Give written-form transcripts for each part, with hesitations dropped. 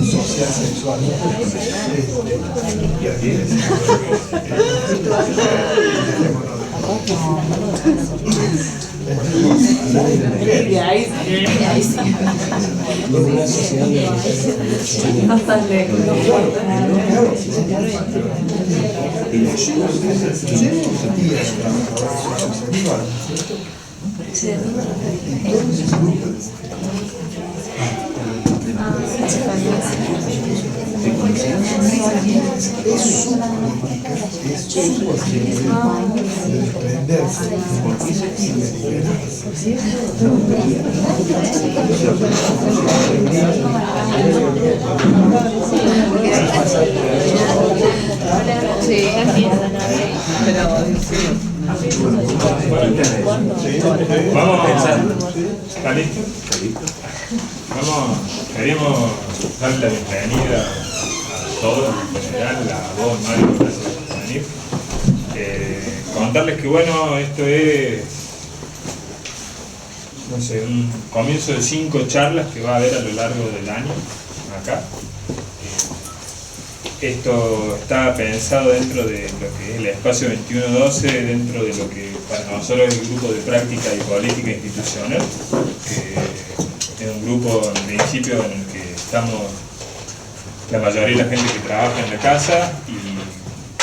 social, sexual. Y ahí sí. Una sociedad Hasta lejos. Sí, Vamos a pensar. ¿Está listo? Queríamos darle la bienvenida a todos, en general, a vos, Mario, gracias por venir. Contarles que bueno, esto es, no sé, un comienzo de 5 charlas que va a haber a lo largo del año, acá. Esto está pensado dentro de lo que es el espacio 2112, dentro de lo que para nosotros es el grupo de práctica y política institucional, que es un grupo en principio en el que estamos la mayoría de la gente que trabaja en la casa y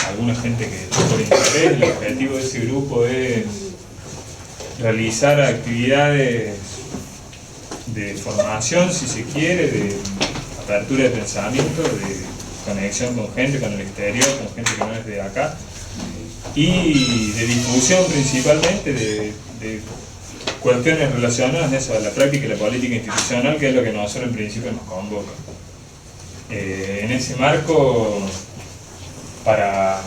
alguna gente que está por interés. El objetivo de ese grupo es realizar actividades de formación, si se quiere, de apertura de pensamiento, de conexión con gente, con el exterior, con gente que no es de acá, y de difusión principalmente de cuestiones relacionadas a eso, a la práctica y la política institucional, que es lo que nosotros en principio nos convoca. En ese marco, para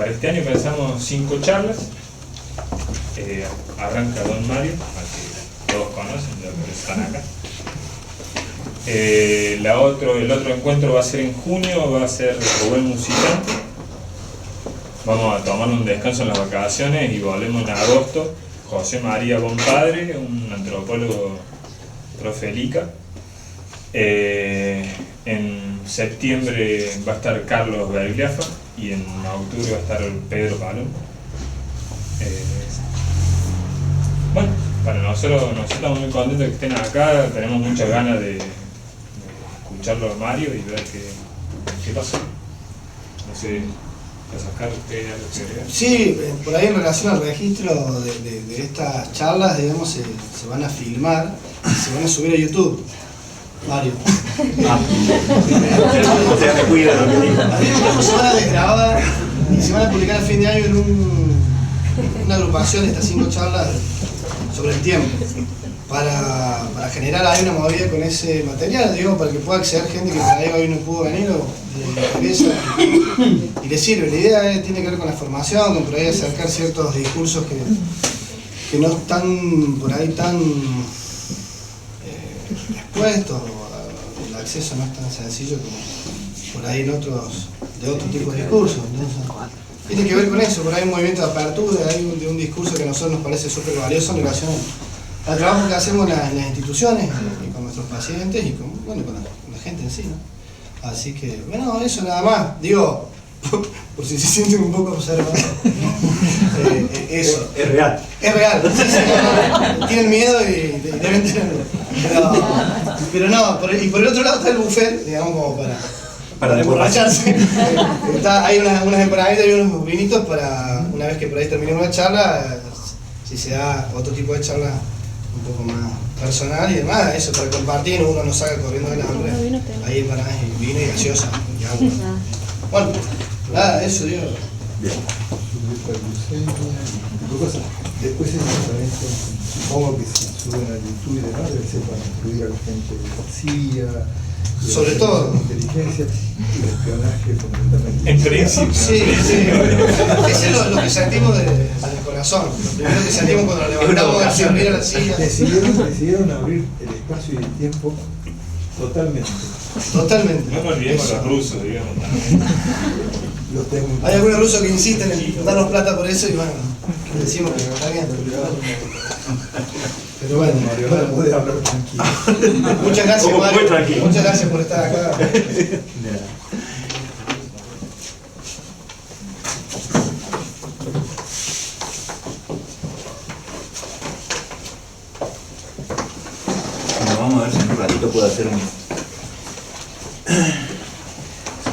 este año pensamos 5 charlas. Arranca Don Mario, al que todos conocen, ya que están acá. El otro encuentro va a ser en junio, va a ser Rubén Musicante. Vamos a tomar un descanso en las vacaciones y volvemos en agosto. José María Bonpadre, un antropólogo profelica. En septiembre va a estar Carlos Bergliafa y en octubre va a estar Pedro Palón. Bueno, para nosotros estamos muy contentos de que estén acá, tenemos muchas ganas de escucharlo a Mario y ver qué pasa. No sé, ¿sacar usted algo que agregar? Sí, por ahí en relación al registro de estas charlas, digamos, se van a filmar y se van a subir a YouTube. Mario. O sea, te cuida lo que digo. Las se van a desgrabar y se van a publicar a fin de año en una agrupación de estas 5 charlas sobre el tiempo. Para generar ahí una movida con ese material, digo, para que pueda acceder gente que por ahí hoy no pudo venir o le interesa y le sirve. La idea tiene que ver con la formación, con por ahí acercar ciertos discursos que no están por ahí tan expuestos, o el acceso no es tan sencillo como por ahí en de otro tipo de discursos. Entonces, tiene que ver con eso, por ahí un movimiento de apertura, de un discurso que a nosotros nos parece súper valioso en relación al trabajo que hacemos en las instituciones y con nuestros pacientes y con la gente en sí, ¿no? Así que, bueno, eso nada más. Digo, por si se sienten un poco observados. Eso. Es real. Es real. Sí, no, tienen miedo y deben tenerlo. Pero no, y por el otro lado está el buffet, digamos, como para emborracharse. Hay unas empanaditas y unos vinitos para, una vez que por ahí terminemos la charla, si se da otro tipo de charla un poco más personal y demás, eso para compartir, uno no salga corriendo del hambre. Ahí empanadas y vino y gaseosa y agua. Bueno, nada, eso digo. Bien. Después el tratamiento, supongo que si suben a YouTube y demás, debe ser para incluir a la gente de policía, sobre todo inteligencia y el espionaje fundamentalmente. En principio. Sí, sí. Eso es lo que sentimos del corazón. Lo primero que sentimos cuando nos levantamos de servir a la silla. Decidieron abrir el espacio y el tiempo totalmente. Totalmente. No nos olvidemos los rusos, digamos, también. los tengo. Hay algunos rusos que insisten en darnos plata por eso y bueno, decimos que no está bien. Pero bueno, Ahora puede hablar tranquilo. muchas gracias, Como muy Mario. tranquilo. Muchas gracias por estar acá. Bueno, vamos a ver si en un ratito puedo hacer un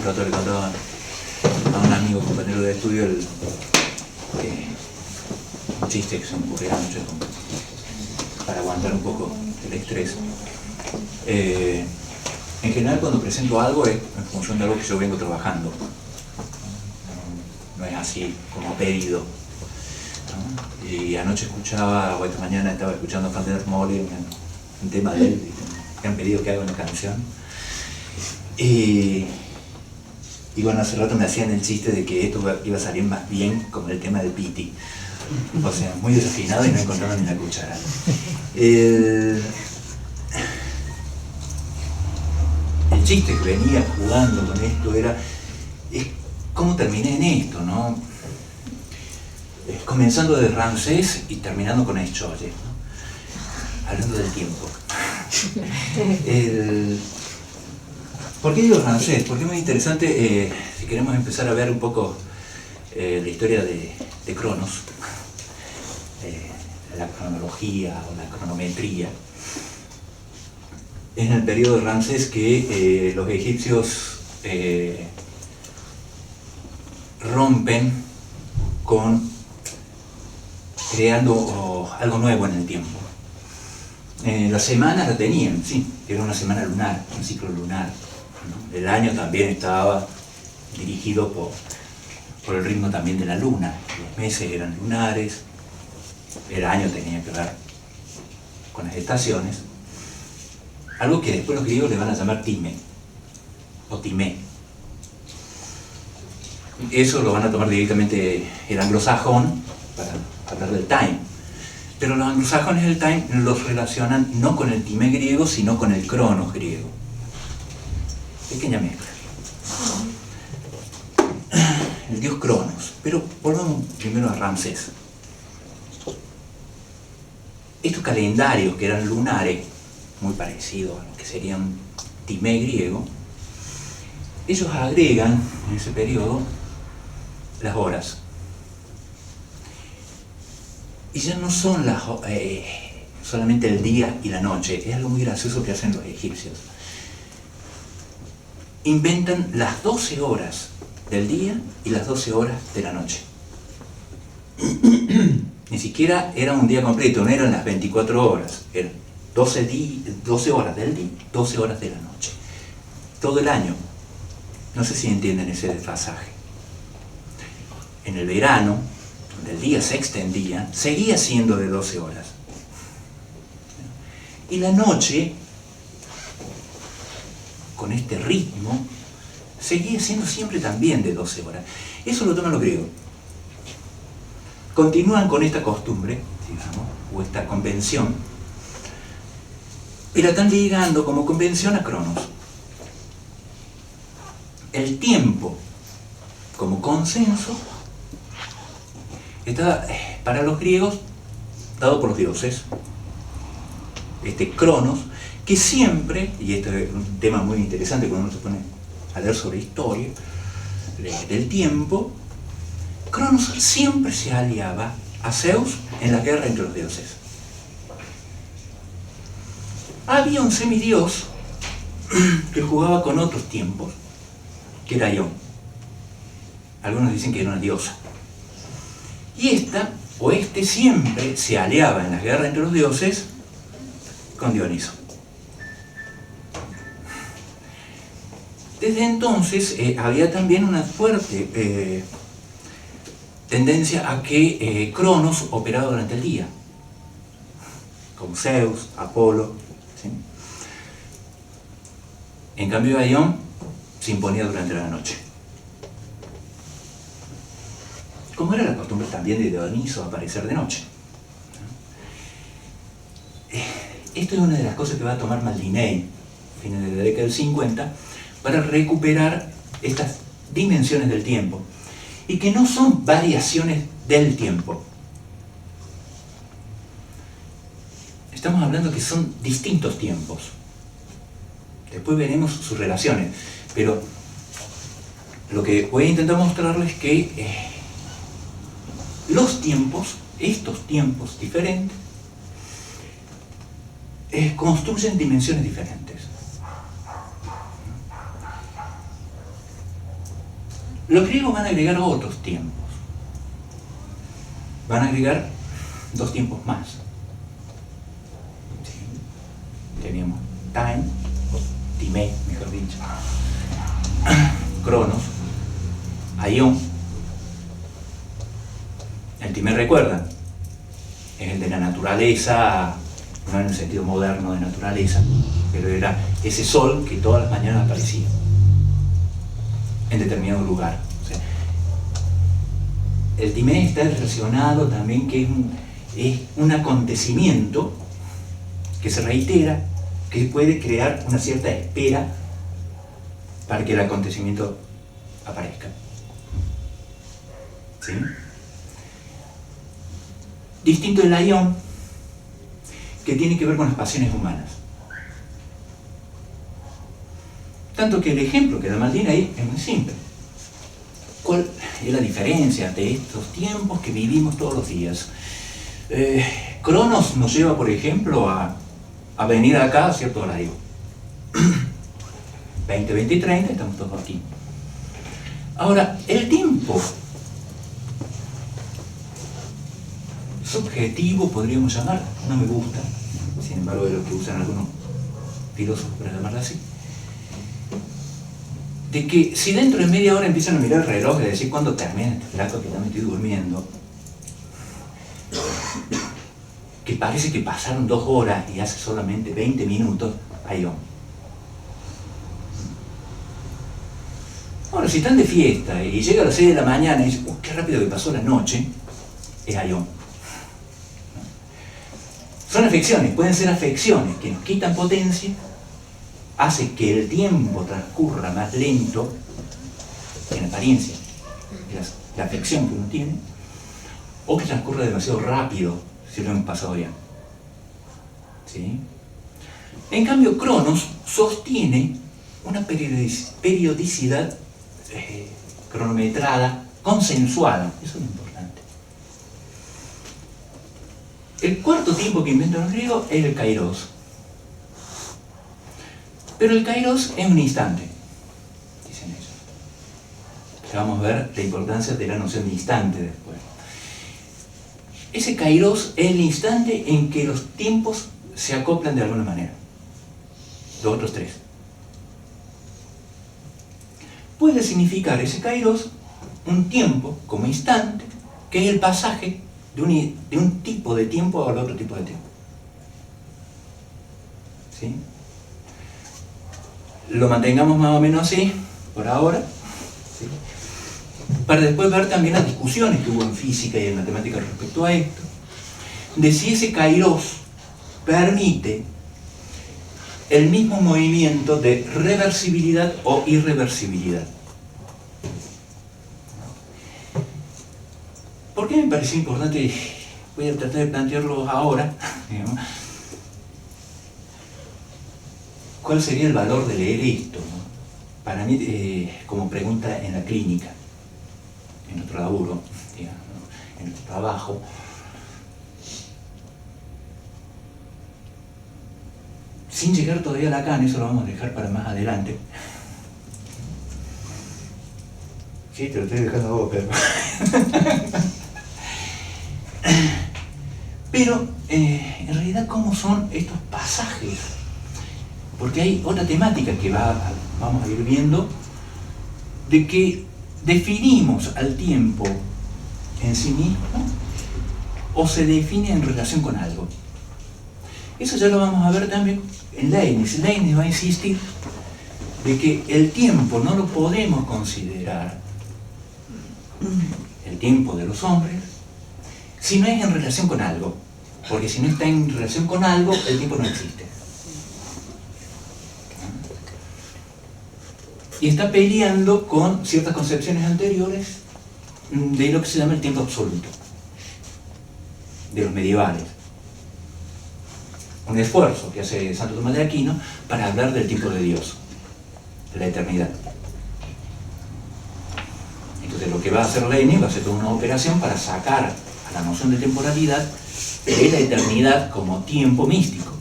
rato le contaba a un amigo, compañero de estudio, un chiste que se me ocurrió anoche para aguantar un poco el estrés. En general, cuando presento algo es en función de algo que yo vengo trabajando. No es así como pedido, ¿no? Y anoche escuchaba, o esta mañana estaba escuchando a Fandler Molly, un tema de él, que han pedido que haga una canción. Y bueno, hace rato me hacían el chiste de que esto iba a salir más bien como el tema de Piti. O sea, muy desafinado y no encontraban ni la cuchara. El chiste que venía jugando con esto era cómo terminé en esto, ¿no? Comenzando de Ramsés y terminando con Escholle, ¿no? Hablando del tiempo. ¿Por qué digo Ramsés? Porque es muy interesante, si queremos empezar a ver un poco la historia de Cronos, la cronología o la cronometría. Es en el periodo de Ramsés que los egipcios rompen con creando algo nuevo en el tiempo. La semana la tenían, sí, era una semana lunar, un ciclo lunar, ¿no? El año también estaba dirigido por el ritmo también de la luna. Los meses eran lunares, el año tenía que ver con las estaciones, algo que después los griegos le van a llamar time o timé. Eso lo van a tomar directamente el anglosajón para hablar del time, pero los anglosajones del time los relacionan no con el timé griego sino con el cronos griego. Pequeña mezcla. El dios Cronos. Pero volvamos primero a Ramsés. Estos calendarios que eran lunares, muy parecidos a lo que sería un timé griego, ellos agregan en ese periodo las horas. Y ya no son solamente el día y la noche, es algo muy gracioso que hacen los egipcios. Inventan las 12 horas del día y las 12 horas de la noche. Ni siquiera era un día completo, no eran las 24 horas, eran 12 horas del día, 12 horas de la noche. Todo el año. No sé si entienden ese desfasaje. En el verano, donde el día se extendía, seguía siendo de 12 horas. Y la noche, con este ritmo, seguía siendo siempre también de 12 horas. Eso lo toman los griegos. Continúan con esta costumbre, digamos, o esta convención, y la están ligando como convención a Cronos. El tiempo, como consenso, está para los griegos dado por los dioses. Este Cronos, que siempre, y este es un tema muy interesante cuando uno se pone a leer sobre historia del tiempo, Cronos siempre se aliaba a Zeus en la guerra entre los dioses. Había un semidios que jugaba con otros tiempos, que era Ión. Algunos dicen que era una diosa. Y esta, o este, siempre se aliaba en la guerra entre los dioses con Dioniso. Desde entonces había también una fuerte tendencia a que Cronos operaba durante el día, como Zeus, Apolo, ¿sí? En cambio Ión se imponía durante la noche. Como era la costumbre también de Dioniso aparecer de noche. Esto es una de las cosas que va a tomar Maldinei, a fines de la década del 50, para recuperar estas dimensiones del tiempo y que no son variaciones del tiempo. Estamos hablando que son distintos tiempos. Después veremos sus relaciones, pero lo que voy a intentar mostrarles es que los tiempos, estos tiempos diferentes, construyen dimensiones diferentes. Los griegos van a agregar otros tiempos. Van a agregar 2 tiempos más. ¿Sí? Teníamos time, o time, mejor dicho, cronos, aion. El time, recuerdan, es el de la naturaleza, no en el sentido moderno de naturaleza, pero era ese sol que todas las mañanas aparecía en determinado lugar. O sea, el time está relacionado también que es un acontecimiento que se reitera, que puede crear una cierta espera para que el acontecimiento aparezca. ¿Sí? Distinto del aion, que tiene que ver con las pasiones humanas. Tanto que el ejemplo que da Maldini ahí es muy simple. ¿Cuál es la diferencia de estos tiempos que vivimos todos los días? Cronos nos lleva, por ejemplo, a venir acá a cierto horario. 20, 20 y 30, estamos todos aquí. Ahora, el tiempo subjetivo, podríamos llamar, no me gusta, sin embargo de lo que usan algunos filósofos para llamarlo así, de que si dentro de media hora empiezan a mirar el reloj y decir cuándo termina este flaco que ya me estoy durmiendo, que parece que pasaron 2 horas y hace solamente 20 minutos, aion. Ahora, si están de fiesta y llega a las 6 de la mañana y dicen, qué rápido que pasó la noche, es aion. Son afecciones, pueden ser afecciones que nos quitan potencia, hace que el tiempo transcurra más lento en apariencia, la afección que uno tiene, o que transcurra demasiado rápido si lo hemos pasado ya. ¿Sí? En cambio, Cronos sostiene una periodicidad cronometrada, consensuada. Eso es lo importante. El cuarto tiempo que inventan los griegos es el kairos. Pero el kairos es un instante, dicen ellos. Ya vamos a ver la importancia de la noción de instante después. Ese kairos es el instante en que los tiempos se acoplan de alguna manera. Los otros 3. Puede significar ese kairos un tiempo como instante, que es el pasaje de un tipo de tiempo al otro tipo de tiempo. ¿Sí? Lo mantengamos más o menos así, por ahora, ¿sí? Para después ver también las discusiones que hubo en física y en matemática respecto a esto, de si ese kairos permite el mismo movimiento de reversibilidad o irreversibilidad. ¿Por qué me pareció importante? Voy a tratar de plantearlo ahora, digamos. ¿Cuál sería el valor de leer esto? Para mí, como pregunta en la clínica, en nuestro laburo, digamos, en nuestro trabajo. Sin llegar todavía a Lacan, eso lo vamos a dejar para más adelante. Sí, te lo estoy dejando a vos, pero... Pero, en realidad, ¿cómo son estos pasajes? Porque hay otra temática que vamos a ir viendo, de que definimos al tiempo en sí mismo o se define en relación con algo. Eso ya lo vamos a ver también en Leibniz. Leibniz va a insistir de que el tiempo no lo podemos considerar, el tiempo de los hombres, si no es en relación con algo. Porque si no está en relación con algo, el tiempo no existe. y está peleando con ciertas concepciones anteriores de lo que se llama el tiempo absoluto, de los medievales. Un esfuerzo que hace Santo Tomás de Aquino para hablar del tiempo de Dios, de la eternidad. Entonces lo que va a hacer Lenin va a ser toda una operación para sacar a la noción de temporalidad de la eternidad como tiempo místico.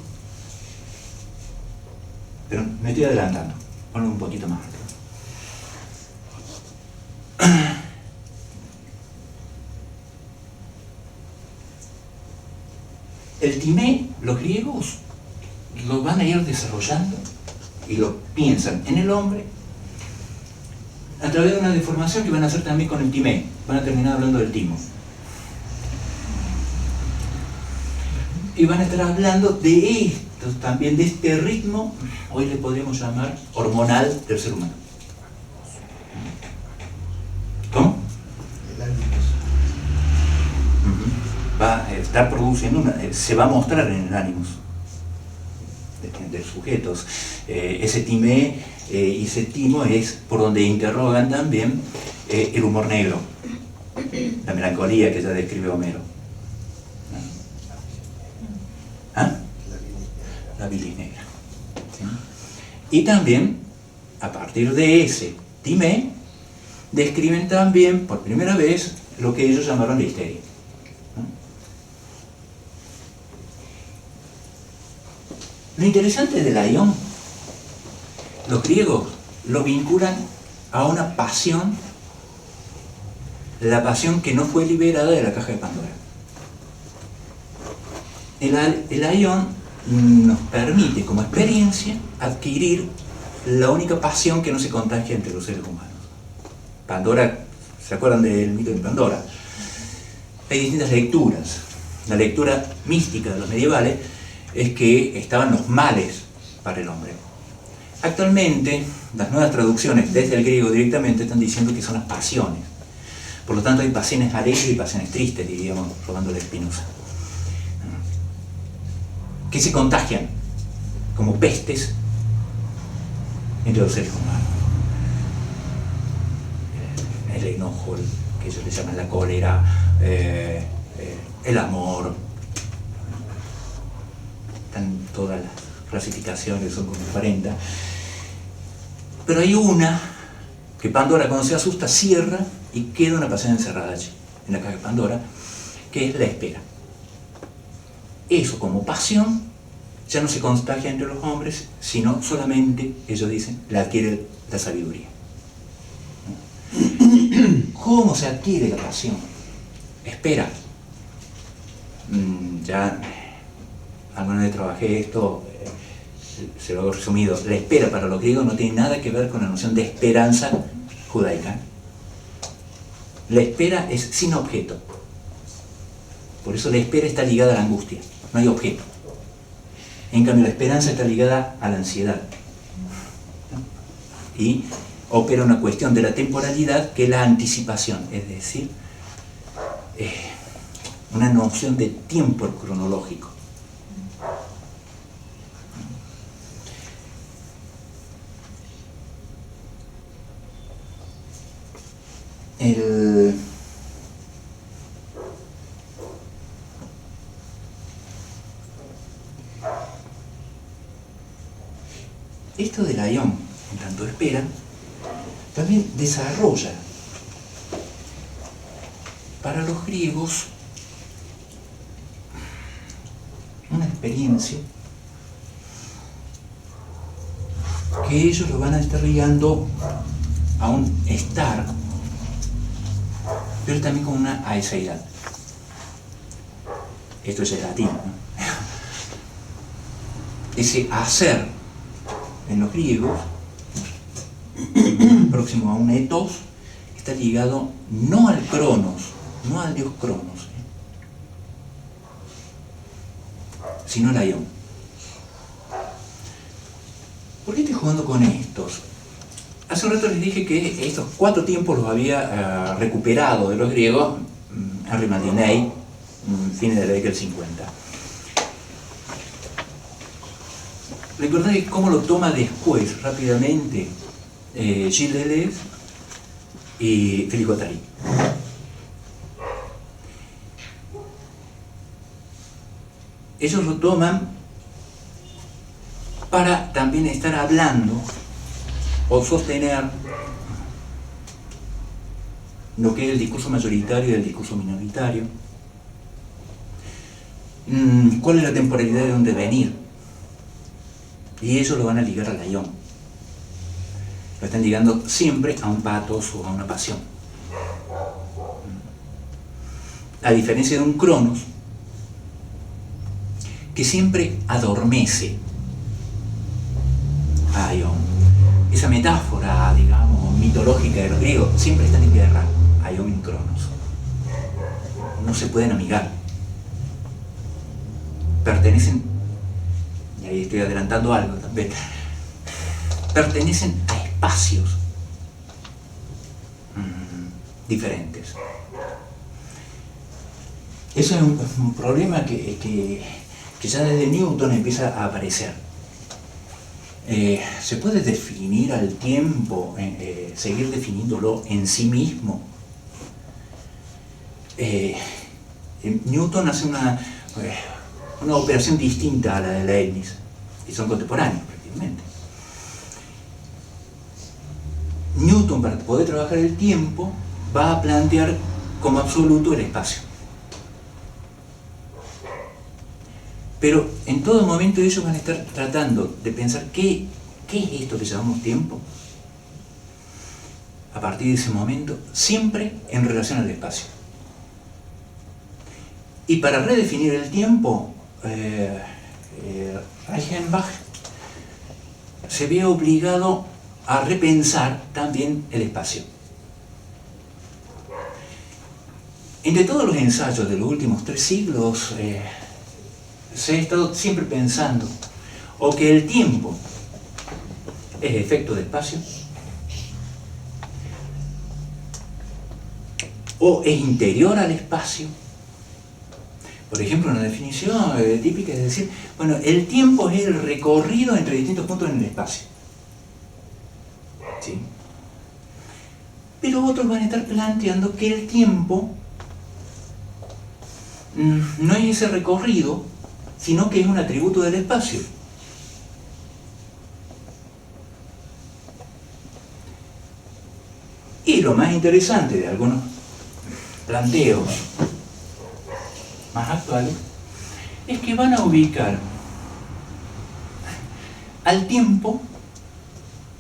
Pero me estoy adelantando, ponlo un poquito más rápido. El timé, los griegos lo van a ir desarrollando y lo piensan en el hombre a través de una deformación que van a hacer también con el timé. Van a terminar hablando del timo. Y van a estar hablando de esto, también de este ritmo, hoy le podríamos llamar hormonal del ser humano. ¿Cómo? El ánimo. Va a estar produciendo se va a mostrar en el ánimos de los sujetos. Ese timé y ese timo es por donde interrogan también el humor negro, la melancolía que ya describe Homero. ¿Ah? La bilis negra. ¿Sí? Y también, a partir de ese timé, describen también por primera vez lo que ellos llamaron la histeria. Lo interesante del aion, los griegos lo vinculan a una pasión, la pasión que no fue liberada de la caja de Pandora. El aion nos permite como experiencia adquirir la única pasión que no se contagia entre los seres humanos. Pandora, ¿se acuerdan del mito de Pandora? Hay distintas lecturas. La lectura mística de los medievales es que estaban los males para el hombre. Actualmente, las nuevas traducciones desde el griego directamente están diciendo que son las pasiones. Por lo tanto, hay pasiones alegres y pasiones tristes, diríamos, robándole a Spinoza, que se contagian como pestes entre los seres humanos. El enojo, que ellos le llaman la cólera, el amor. Están todas las clasificaciones, son como 40. Pero hay una que Pandora, cuando se asusta, cierra y queda una pasión encerrada allí, en la caja de Pandora, que es la espera. Eso como pasión ya no se contagia entre los hombres, sino solamente, ellos dicen, la adquiere la sabiduría. ¿Cómo se adquiere la pasión? Espera. Ya alguna vez trabajé esto, se lo hago resumido. La espera para los griegos no tiene nada que ver con la noción de esperanza judaica. La espera es sin objeto. Por eso la espera está ligada a la angustia, no hay objeto. En cambio, la esperanza está ligada a la ansiedad. Y opera una cuestión de la temporalidad que es la anticipación, es decir, una noción de tiempo cronológico. Esto del aion, en tanto espera, también desarrolla para los griegos una experiencia que ellos lo van a estar ligando a un estar, pero también con una aeseidad. Esto es el latín, ¿no? Ese hacer en los griegos, próximo a un etos, está ligado no al cronos, no al dios Cronos, sino al aion. ¿Por qué estoy jugando con estos? Hace un rato les dije que estos 4 tiempos los había recuperado de los griegos Henri Mandiney, fines de la década del 50. Recordáis cómo lo toma después, rápidamente, Gilles Deleuze y Philippe Guattari. Ellos lo toman para también estar hablando o sostener lo que es el discurso mayoritario y el discurso minoritario. ¿Cuál es la temporalidad de un devenir? Y ellos lo van a ligar a Lacan. Lo están ligando siempre a un patos o a una pasión. A diferencia de un Cronos, que siempre adormece a Ion. Esa metáfora, digamos, mitológica de los griegos, siempre están en guerra, Ion y Cronos. No se pueden amigar. Pertenecen, y ahí estoy adelantando algo también, pertenecen a espacios diferentes. Eso es un problema que ya desde Newton empieza a aparecer. ¿Se puede definir al tiempo, seguir definiéndolo en sí mismo? Newton hace una operación distinta a la de Leibniz, y son contemporáneos prácticamente. Newton, para poder trabajar el tiempo, va a plantear como absoluto el espacio. Pero en todo momento ellos van a estar tratando de pensar qué es esto que llamamos tiempo. A partir de ese momento, siempre en relación al espacio. Y para redefinir el tiempo, Reichenbach se ve obligado a repensar también el espacio. Entre todos los ensayos de los últimos 3 siglos, se ha estado siempre pensando o que el tiempo es efecto de espacio, o es interior al espacio. Por ejemplo, una definición típica es decir, bueno, el tiempo es el recorrido entre distintos puntos en el espacio. ¿Sí? Pero otros van a estar planteando que el tiempo no es ese recorrido, sino que es un atributo del espacio. Y lo más interesante de algunos planteos más actuales es que van a ubicar al tiempo,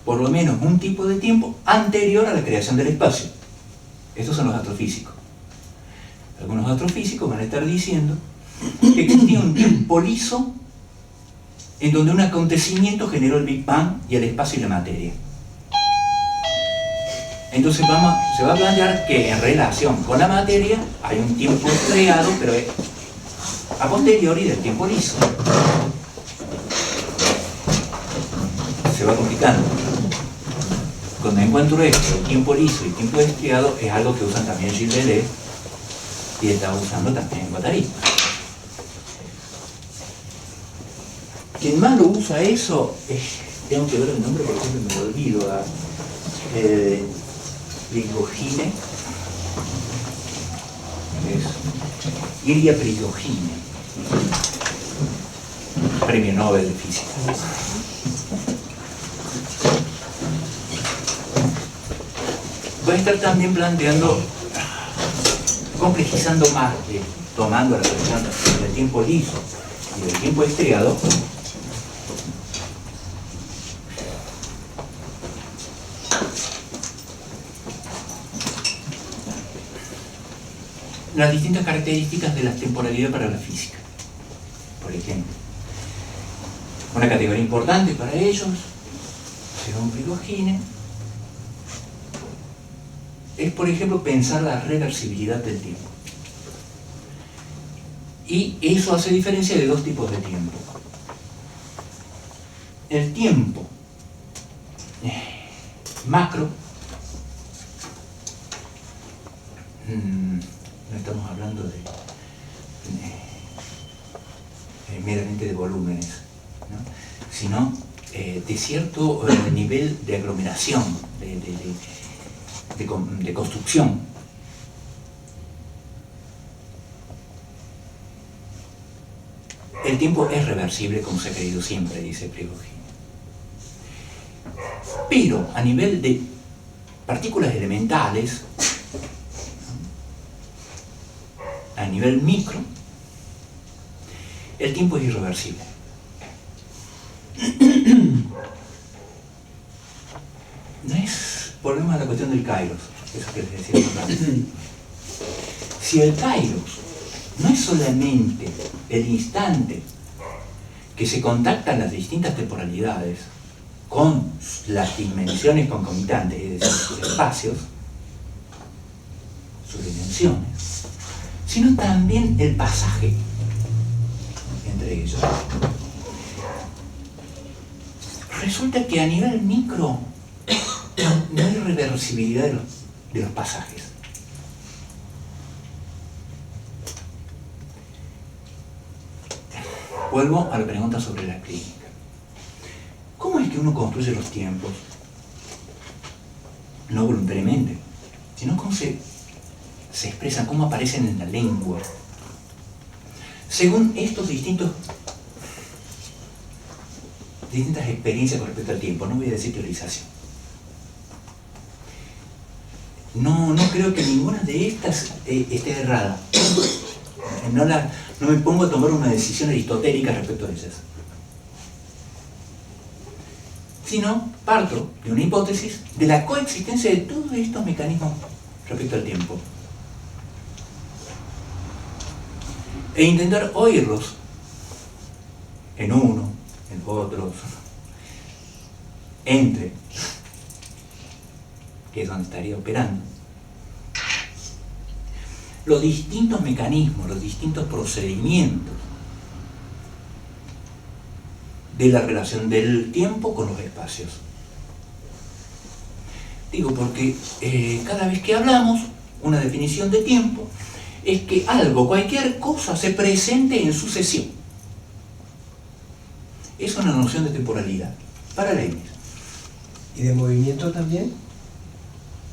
por lo menos un tipo de tiempo, anterior a la creación del espacio. Estos son los astrofísicos. Algunos astrofísicos van a estar diciendo que existía un tiempo liso en donde un acontecimiento generó el Big Bang y el espacio y la materia. Entonces se va a plantear que en relación con la materia hay un tiempo creado, pero es a posteriori del tiempo liso. Se va complicando. Cuando encuentro esto, el tiempo liso y el tiempo estriado, es algo que usan también Gilles Deleuze y está usando también Guattari. Quien más lo usa eso es, tengo que ver el nombre porque siempre me lo olvido, Prigogine, es Ilya Prigogine, premio Nobel de Física. Va a estar también planteando, complejizando más, tomando la cuestión del tiempo liso y del tiempo estriado, las distintas características de la temporalidad para la física. Por ejemplo, una categoría importante para ellos, según Prigogine, es, por ejemplo, pensar la reversibilidad del tiempo. Y eso hace diferencia de 2 tipos de tiempo. El tiempo macro, no estamos hablando de meramente de volúmenes, ¿no? Sino de cierto nivel de aglomeración, de construcción. El tiempo es reversible, como se ha creído siempre, dice Prigogine. Pero a nivel de partículas elementales, a nivel micro, el tiempo es irreversible. No es, volvemos a la cuestión del kairos, eso que les decía antes. Si el kairos no es solamente el instante que se contactan las distintas temporalidades con las dimensiones concomitantes, es decir, sus espacios, sus dimensiones, sino también el pasaje entre ellos. Resulta que a nivel micro no hay reversibilidad de los pasajes. Vuelvo a la pregunta sobre la clínica. ¿Cómo es que uno construye los tiempos? No voluntariamente, sino cómo se expresan, cómo aparecen en la lengua. Según estos distintas experiencias con respecto al tiempo, no voy a decir teorización. No creo que ninguna de estas esté errada. No me pongo a tomar una decisión aristotélica respecto a ellas. Sino parto de una hipótesis de la coexistencia de todos estos mecanismos respecto al tiempo. E intentar oírlos en uno, en otros, entre, que es donde estaría operando. Los distintos mecanismos, los distintos procedimientos de la relación del tiempo con los espacios. Digo porque cada vez que hablamos, una definición de tiempo es que algo, cualquier cosa, se presente en sucesión. Es una noción de temporalidad, para Leibniz. ¿Y de movimiento también?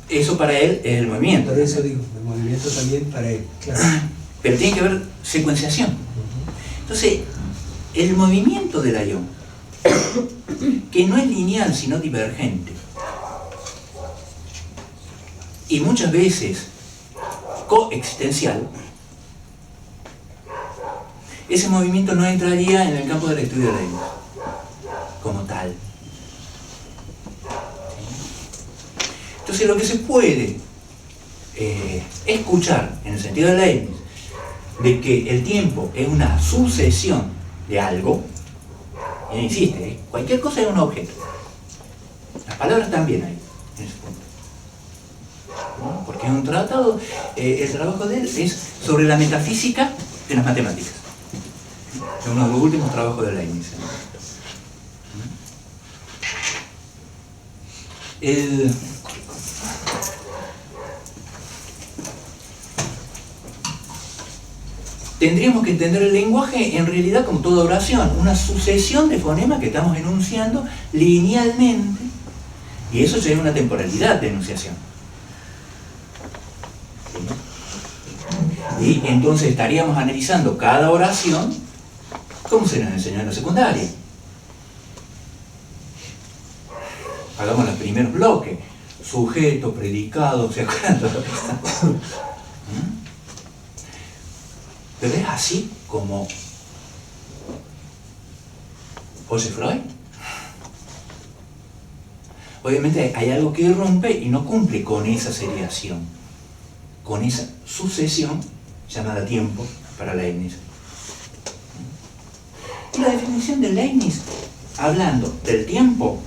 Eso para él es el movimiento. Por eso digo, el movimiento también para él, claro. Pero tiene que haber secuenciación. Entonces, el movimiento del ion, que no es lineal sino divergente, y muchas veces coexistencial, ese movimiento no entraría en el campo del estudio de Leibniz como tal. Entonces lo que se puede escuchar en el sentido de Leibniz de que el tiempo es una sucesión de algo, y insiste, cualquier cosa es un objeto. Las palabras también hay en ese punto. ¿No? Porque es un tratado, el trabajo de él es sobre la metafísica de las matemáticas. Es uno de los últimos trabajos de Leibniz. Tendríamos que entender el lenguaje en realidad como toda oración, una sucesión de fonemas que estamos enunciando linealmente, y eso sería una temporalidad de enunciación. Y entonces estaríamos analizando cada oración como se nos enseñó en la secundaria. Hagamos los primeros bloques, sujeto, predicado, ¿se acuerdan de lo que está? Pero es así como oye Freud. Obviamente hay algo que irrumpe y no cumple con esa seriación, con esa sucesión llamada tiempo para Leibniz. Y la definición de Leibniz, hablando del tiempo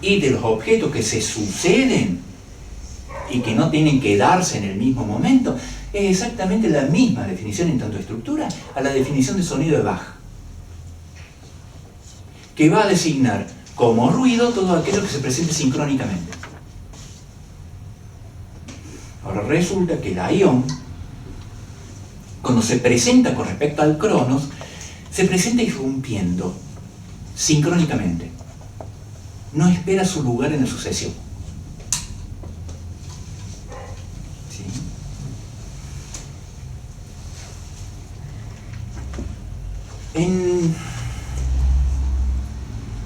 y de los objetos que se suceden y que no tienen que darse en el mismo momento, es exactamente la misma definición en tanto estructura a la definición de sonido de Bach, que va a designar como ruido todo aquello que se presente sincrónicamente. Ahora resulta que la ion, cuando se presenta con respecto al cronos, se presenta irrumpiendo, sincrónicamente. No espera su lugar en la sucesión. ¿Sí?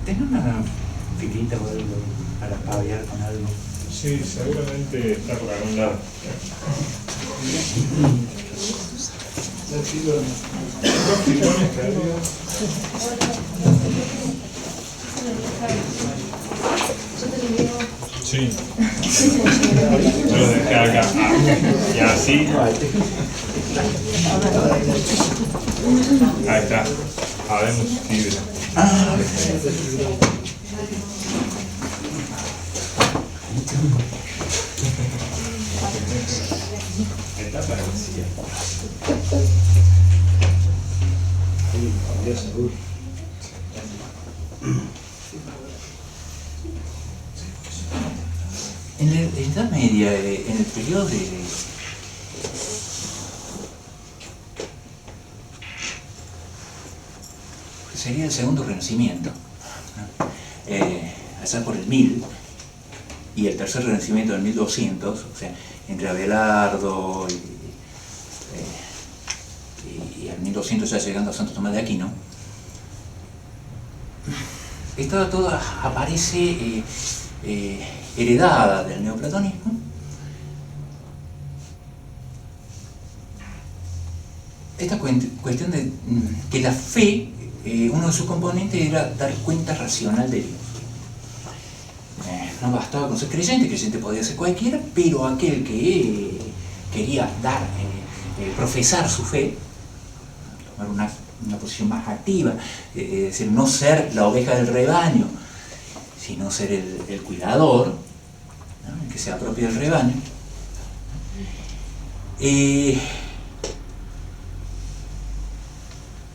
¿Tenés una filita o algo para paviar con algo? Sí, seguramente está por algún lado. Dos filones que había. Sí. Yo lo dejé acá. Y así. Ahí está. Habemos fibra. Está para la silla. En la Edad Media, en el periodo de sería el segundo Renacimiento, allá por el 1000, y el tercer Renacimiento del 1200, o sea, entre Abelardo y al 1200 ya llegando a Santo Tomás de Aquino, esta toda aparece heredada del neoplatonismo, esta cuestión de que la fe, uno de sus componentes era dar cuenta racional de Dios. No bastaba con ser creyente podía ser cualquiera, pero aquel que quería profesar su fe, tomar una posición más activa, es decir, no ser la oveja del rebaño, sino ser el cuidador, ¿no? El que se apropia del rebaño.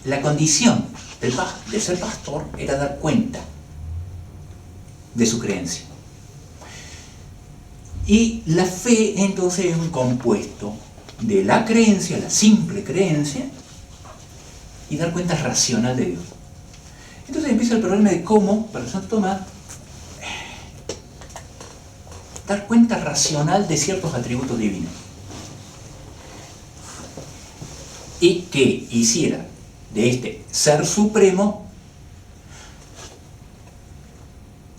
La condición de ser pastor era dar cuenta de su creencia. Y la fe entonces es un compuesto de la creencia, la simple creencia, y dar cuenta racional de Dios. Entonces empieza el problema de cómo, para Santo Tomás, dar cuenta racional de ciertos atributos divinos. Y que hiciera de este ser supremo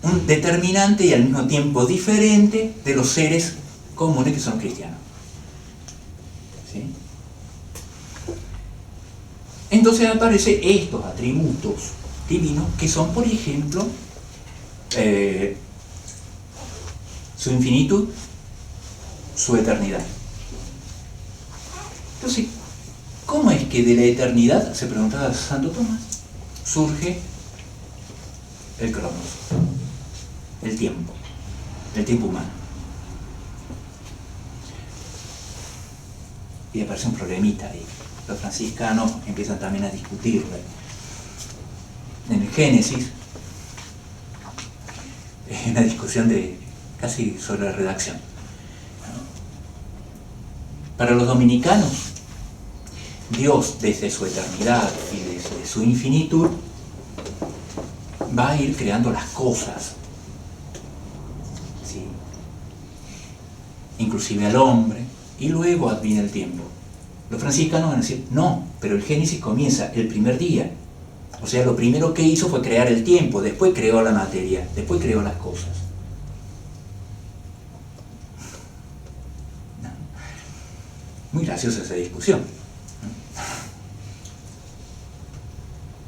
un determinante y al mismo tiempo diferente de los seres comunes que son cristianos. ¿Sí? Entonces aparecen estos atributos divinos que son, por ejemplo, su infinitud, su eternidad. Entonces, ¿cómo es que de la eternidad, se preguntaba Santo Tomás, surge el cronos, el tiempo humano? Y aparece un problemita ahí. Los franciscanos empiezan también a discutirlo. En el Génesis, es una discusión casi sobre la redacción. Para los dominicanos, Dios, desde su eternidad y desde su infinitud, va a ir creando las cosas, ¿sí? Inclusive al hombre, y luego viene el tiempo. Los franciscanos van a decir, no, pero el Génesis comienza el primer día. O sea, lo primero que hizo fue crear el tiempo, después creó la materia, después creó las cosas. No. Muy graciosa esa discusión.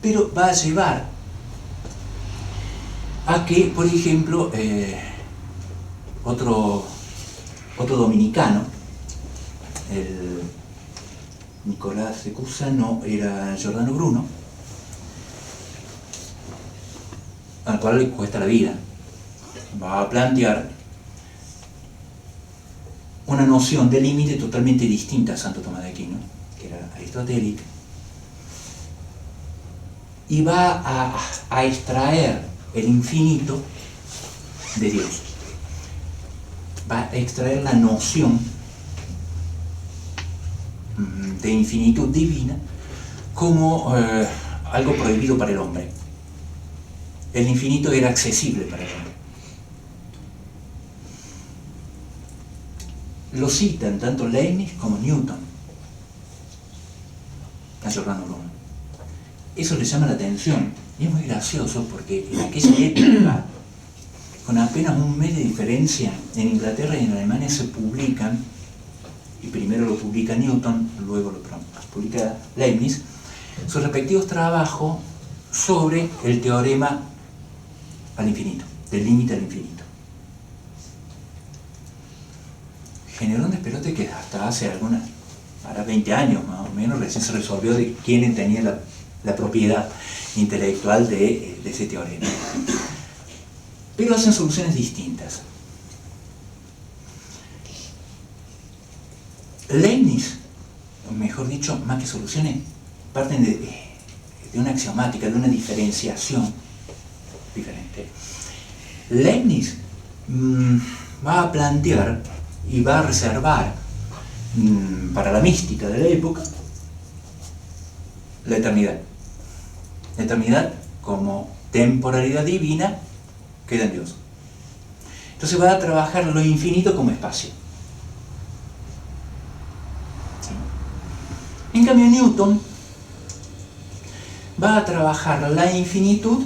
Pero va a llevar a que, por ejemplo, otro dominicano, el Nicolás de Cusano, era Giordano Bruno, al cual le cuesta la vida, va a plantear una noción de límite totalmente distinta a Santo Tomás de Aquino, que era aristotélica, y va a extraer el infinito de Dios. Va a extraer la noción de infinitud divina como algo prohibido para el hombre. el infinito era accesible para el hombre. Lo citan tanto Leibniz como Newton a Giordano Bruno. Eso le llama la atención y es muy gracioso porque en aquella época, con apenas un mes de diferencia, en Inglaterra y en Alemania se publican, y primero lo publica Newton, luego lo publica Leibniz, sus respectivos trabajos sobre el teorema al infinito, del límite al infinito. Generó un despelote que hasta hace ahora 20 años más o menos, recién se resolvió de quién tenía la propiedad intelectual de ese teorema. Pero hacen soluciones distintas. Leibniz, mejor dicho, más que soluciones, parten de una axiomática, de una diferenciación diferente. Leibniz va a plantear y va a reservar para la mística de la época la eternidad. La eternidad como temporalidad divina queda en Dios. Entonces va a trabajar lo infinito como espacio. ¿Sí? En cambio Newton va a trabajar la infinitud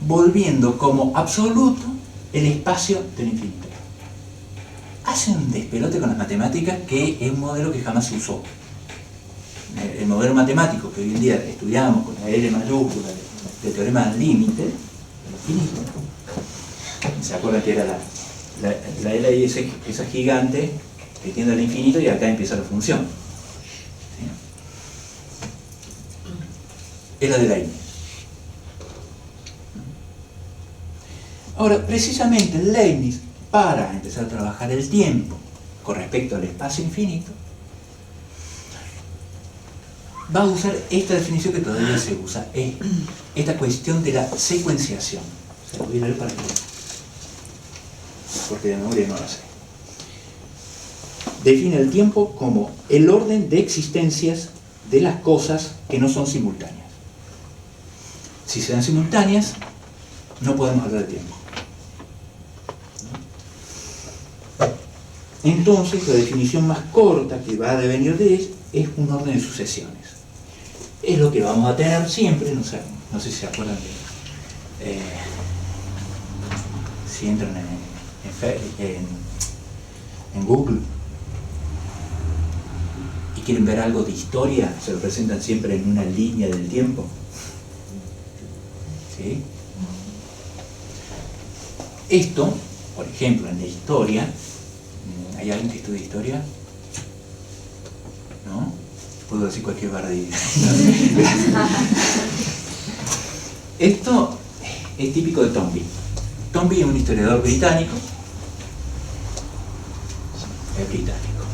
volviendo como absoluto el espacio del infinito. Hace un despelote con las matemáticas que es un modelo que jamás se usó. El modelo matemático que hoy en día estudiamos con la L mayúscula del teorema del límite, del infinito, ¿se acuerdan que era la L ahí, esa gigante que tiende al infinito y acá empieza la función? ¿Sí? Es la de Leibniz. Ahora, precisamente Leibniz, para empezar a trabajar el tiempo con respecto al espacio infinito, va a usar esta definición que todavía se usa, esta cuestión de la secuenciación. Se lo voy a leer para que, porque de memoria no la sé. Define el tiempo como el orden de existencias de las cosas que no son simultáneas. Si se dan simultáneas, no podemos hablar de tiempo. Entonces, la definición más corta que va a devenir de él es un orden de sucesiones. Es lo que vamos a tener siempre, no sé si se acuerdan de... si entran en Google y quieren ver algo de historia, se lo presentan siempre en una línea del tiempo. ¿Sí? Esto, por ejemplo, en la historia, ¿hay alguien que estudia historia? ¿No? Puedo decir cualquier barbaridad. Esto es típico de Toynbee. Toynbee es un historiador británico. Es británico.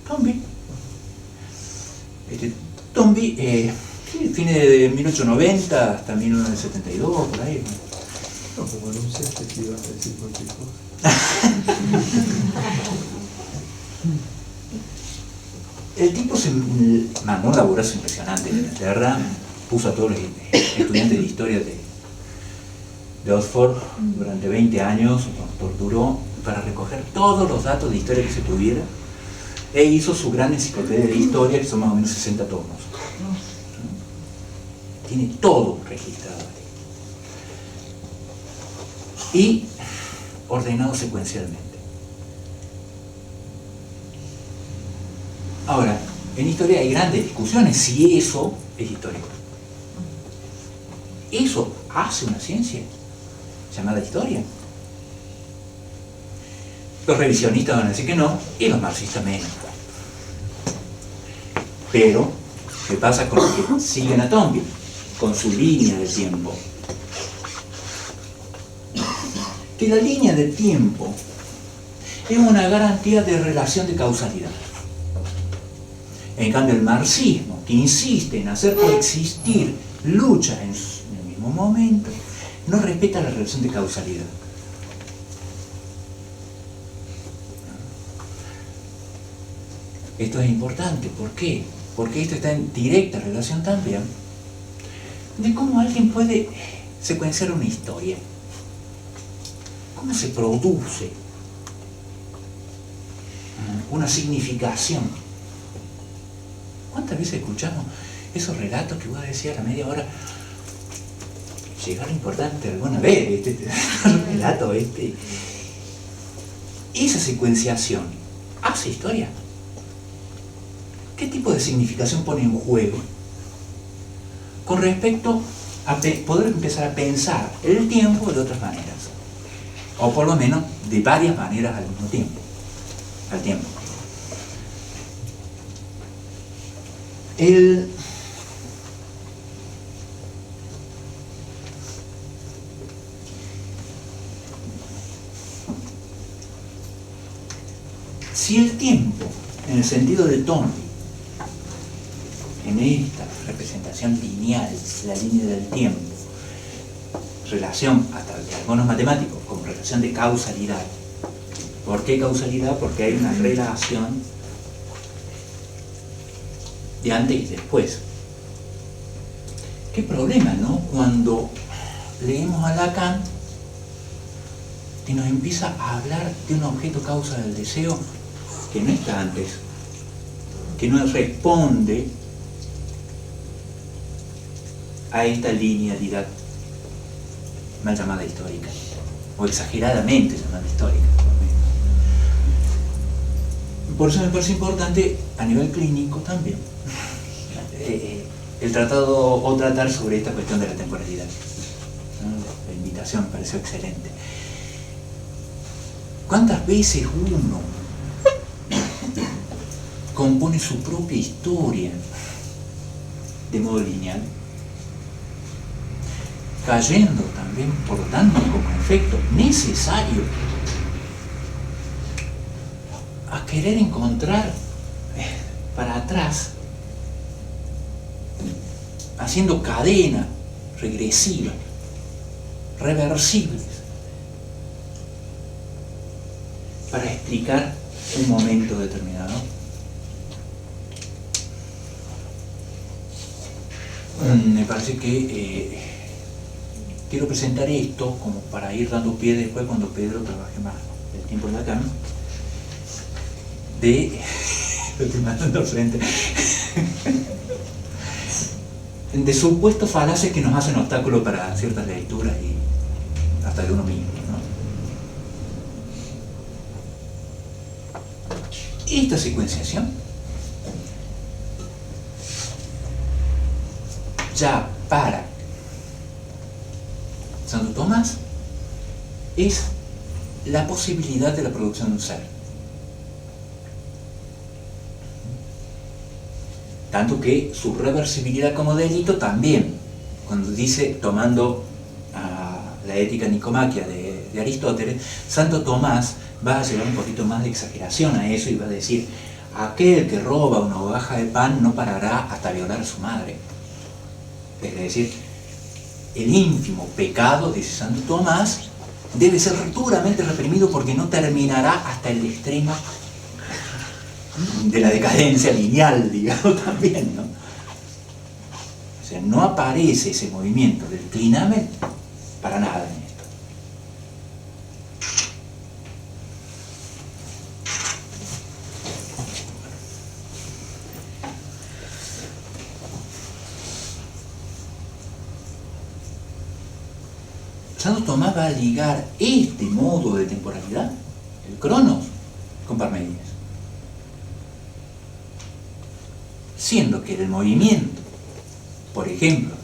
Toynbee. Toynbee, fines de 1890 hasta 1972, por ahí. No, como anunciaste que ibas a decir cualquier cosa. El tipo mandó un laburazo impresionante en Inglaterra, puso a todos los estudiantes de historia de Oxford durante 20 años, los torturó para recoger todos los datos de historia que se tuviera, e hizo su gran enciclopedia de historia, que son más o menos 60 tomos. Tiene todo registrado y ordenado secuencialmente. Ahora, en historia hay grandes discusiones si eso es histórico. ¿Eso hace una ciencia llamada historia? Los revisionistas van a decir que no, y los marxistas menos. Pero, ¿qué pasa con los que siguen a Toynbee? Con su línea de tiempo. Que la línea de tiempo es una garantía de relación de causalidad. En cambio, el marxismo, que insiste en hacer coexistir luchas en el mismo momento, no respeta la relación de causalidad. Esto es importante. ¿Por qué? Porque esto está en directa relación también de cómo alguien puede secuenciar una historia. ¿Cómo se produce una significación? ¿Cuántas veces escuchamos esos relatos que vos decías a la media hora? Llegó lo importante alguna vez, el relato Esa secuenciación hace historia. ¿Qué tipo de significación pone en juego con respecto a poder empezar a pensar el tiempo de otras maneras? O por lo menos de varias maneras al mismo tiempo. Al tiempo. Si el tiempo, en el sentido de Tondi, en esta representación lineal, la línea del tiempo, relación hasta de algunos matemáticos como relación de causalidad. ¿Por qué causalidad? Porque hay una relación de antes y después. Qué problema, ¿no? Cuando leemos a Lacan y nos empieza a hablar de un objeto causa del deseo que no está antes, que no responde a esta linealidad mal llamada histórica, o exageradamente llamada histórica. Por eso me parece importante a nivel clínico también el tratado o tratar sobre esta cuestión de la temporalidad. La invitación me pareció excelente. ¿Cuántas veces uno compone su propia historia de modo lineal? Cayendo también, por lo tanto, como efecto necesario a querer encontrar para atrás, haciendo cadenas regresivas, reversibles, para explicar un momento determinado. Me parece que quiero presentar esto como para ir dando pie después cuando Pedro trabaje más el tiempo de Lacan, lo estoy mandando al frente, de supuestos falaces que nos hacen obstáculo para ciertas lecturas y hasta de uno mismo, ¿no? Esta secuenciación ya para Santo Tomás es la posibilidad de la producción de un ser. Tanto que su reversibilidad como delito también, cuando dice, tomando la ética nicomaquia de Aristóteles, Santo Tomás va a llevar un poquito más de exageración a eso y va a decir: aquel que roba una hogaja de pan no parará hasta violar a su madre. Es decir, el ínfimo pecado, dice Santo Tomás, debe ser duramente reprimido porque no terminará hasta el extremo de la decadencia lineal, digamos, también, ¿no? O sea, no aparece ese movimiento del clinamen para nada en esto. Santo Tomás va a ligar este modo de temporalidad, el cronos, con Parménides. Siendo que el movimiento, por ejemplo,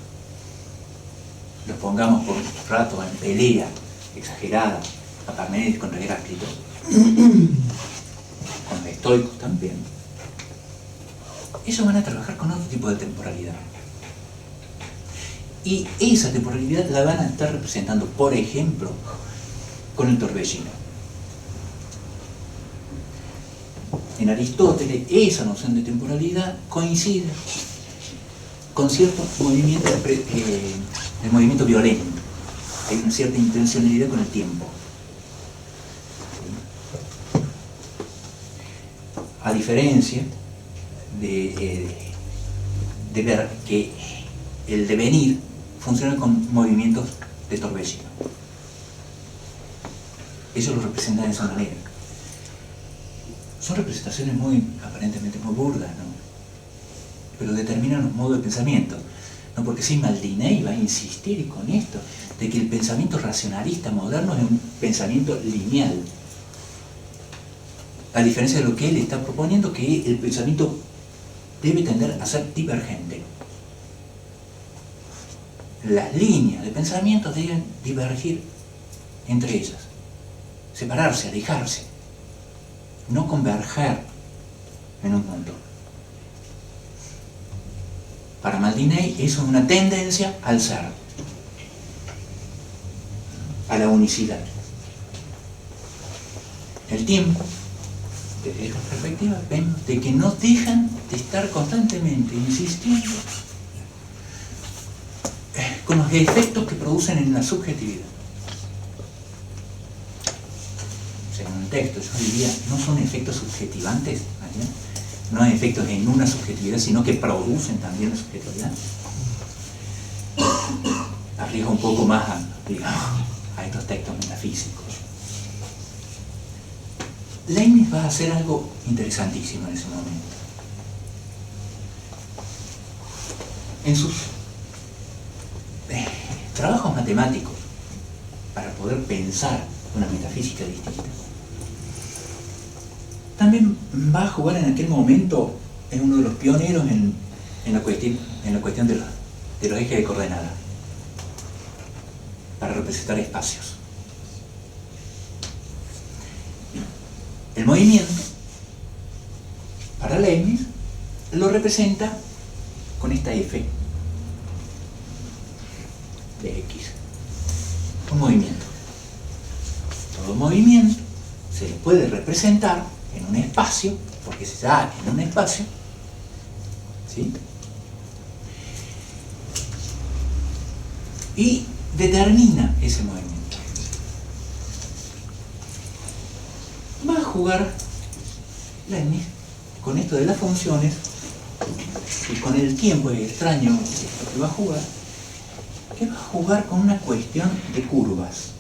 lo pongamos por un rato en pelea exagerada a Parménides contra Heráclito, con los estoicos también, ellos van a trabajar con otro tipo de temporalidad. Y esa temporalidad la van a estar representando, por ejemplo, con el torbellino. En Aristóteles, esa noción de temporalidad coincide con cierto movimiento, el movimiento violento. Hay una cierta intencionalidad con el tiempo. A diferencia de ver que el devenir funcionan con movimientos de torbellino. Ellos lo representan de esa manera. Son representaciones aparentemente muy burdas, ¿no? Pero determinan los modos de pensamiento. ¿No? Porque si Maldini va a insistir con esto, de que el pensamiento racionalista moderno es un pensamiento lineal. A diferencia de lo que él está proponiendo, que el pensamiento debe tender a ser divergente. Las líneas de pensamiento deben divergir entre ellas, separarse, alejarse, no converger en un punto. Para Maldini eso es una tendencia al ser, a la unicidad. El tiempo, desde esta perspectiva, vemos de que no dejan de estar constantemente insistiendo con los efectos que producen en la subjetividad. Según el texto, yo diría, no son efectos subjetivantes, ¿verdad? No hay efectos en una subjetividad, sino que producen también la subjetividad. Arriesga un poco más a estos textos metafísicos. Leibniz va a hacer algo interesantísimo en ese momento. En sus trabajos matemáticos, para poder pensar una metafísica distinta, también va a jugar en aquel momento, es uno de los pioneros en la cuestión de los ejes de coordenadas, para representar espacios. El movimiento, para Leibniz, lo representa con esta F de X. Un movimiento. Todo movimiento se le puede representar en un espacio, porque se da en un espacio, ¿sí? Y determina ese movimiento. Va a jugar Leibniz con esto de las funciones y con el tiempo, es extraño esto que va a jugar, que va a jugar con una cuestión de curvas,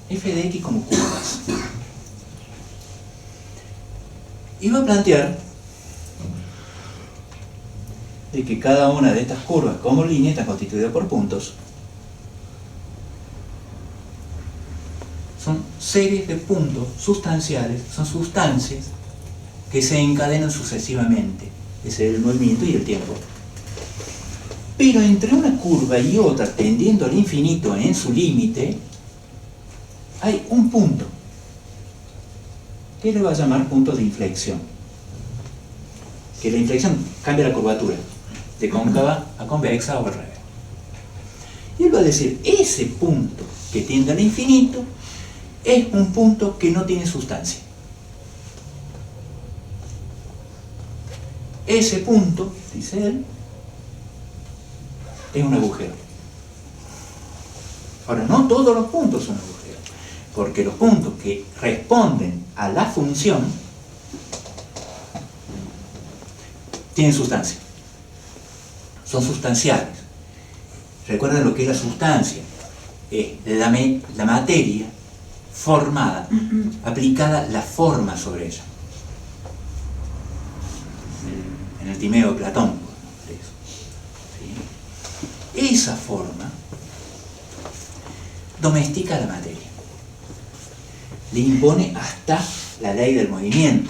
f de x como curvas, y va a plantear de que cada una de estas curvas como línea está constituida por puntos. Son series de puntos sustanciales, son sustancias que se encadenan sucesivamente. Ese es el movimiento y el tiempo. Pero entre una curva y otra, tendiendo al infinito en su límite, hay un punto que le va a llamar punto de inflexión. Que la inflexión cambia la curvatura de cóncava a convexa o al revés. Y él va a decir, ese punto que tiende al infinito es un punto que no tiene sustancia. Ese punto, dice él, es un agujero. Ahora, no todos los puntos son agujeros, porque los puntos que responden a la función tienen sustancia. Son sustanciales. Recuerden lo que es la sustancia. Es la materia formada, aplicada la forma sobre ella. En el Timeo de Platón. ¿Sí? Esa forma domestica la materia. Le impone hasta la ley del movimiento.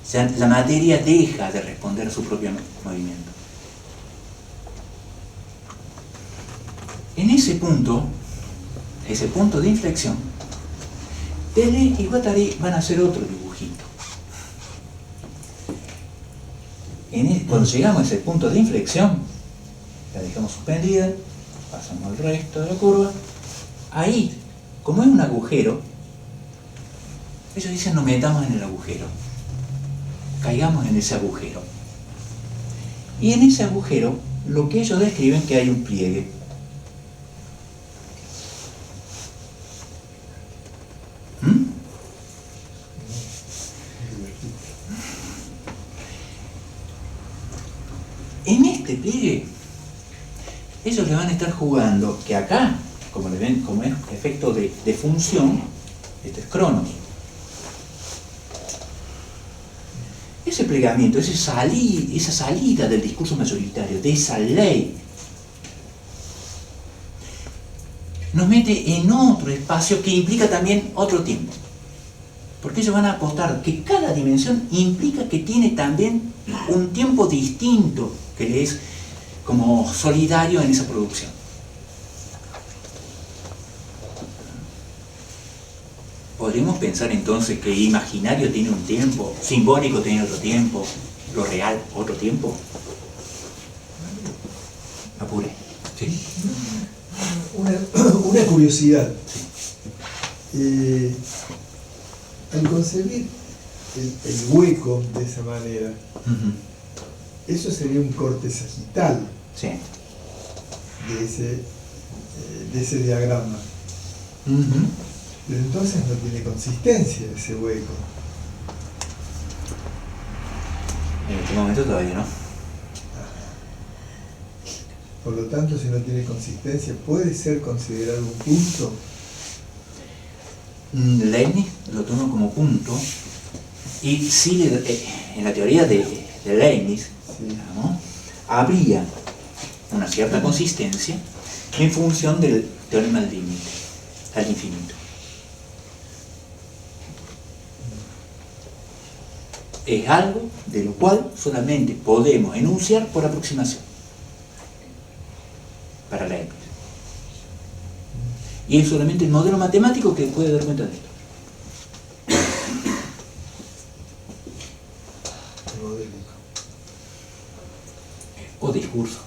O sea, la materia deja de responder a su propio movimiento. En ese punto de inflexión, Deleuze y Guattari van a hacer otro dibujito. Cuando llegamos a ese punto de inflexión, la dejamos suspendida, pasamos al resto de la curva, ahí, como es un agujero, ellos dicen nos metamos en el agujero, caigamos en ese agujero. Y en ese agujero, lo que ellos describen que hay un pliegue. En este pliegue ellos le van a estar jugando, que acá, como le ven, como es efecto de función, este es Cronos. Ese plegamiento, esa salida del discurso mayoritario, de esa ley, nos mete en otro espacio que implica también otro tiempo. Porque ellos van a apostar que cada dimensión implica que tiene también un tiempo distinto que le es como solidario en esa producción. ¿Podríamos pensar entonces que imaginario tiene un tiempo, simbólico tiene otro tiempo, lo real otro tiempo? Apure. ¿Sí? Una curiosidad. Al concebir el hueco de esa manera, eso sería un corte sagital Sí. de ese diagrama. Pero entonces no tiene consistencia ese hueco. En este momento todavía no. Por lo tanto, si no tiene consistencia, ¿puede ser considerado un punto? Leibniz lo toma como punto y sí, en la teoría de Leibniz, Sí. digamos, habría una cierta consistencia en función del teorema del límite al infinito. Es algo de lo cual solamente podemos enunciar por aproximación para Leibniz. Y es solamente el modelo matemático que puede dar cuenta de esto. Modélico. O discurso.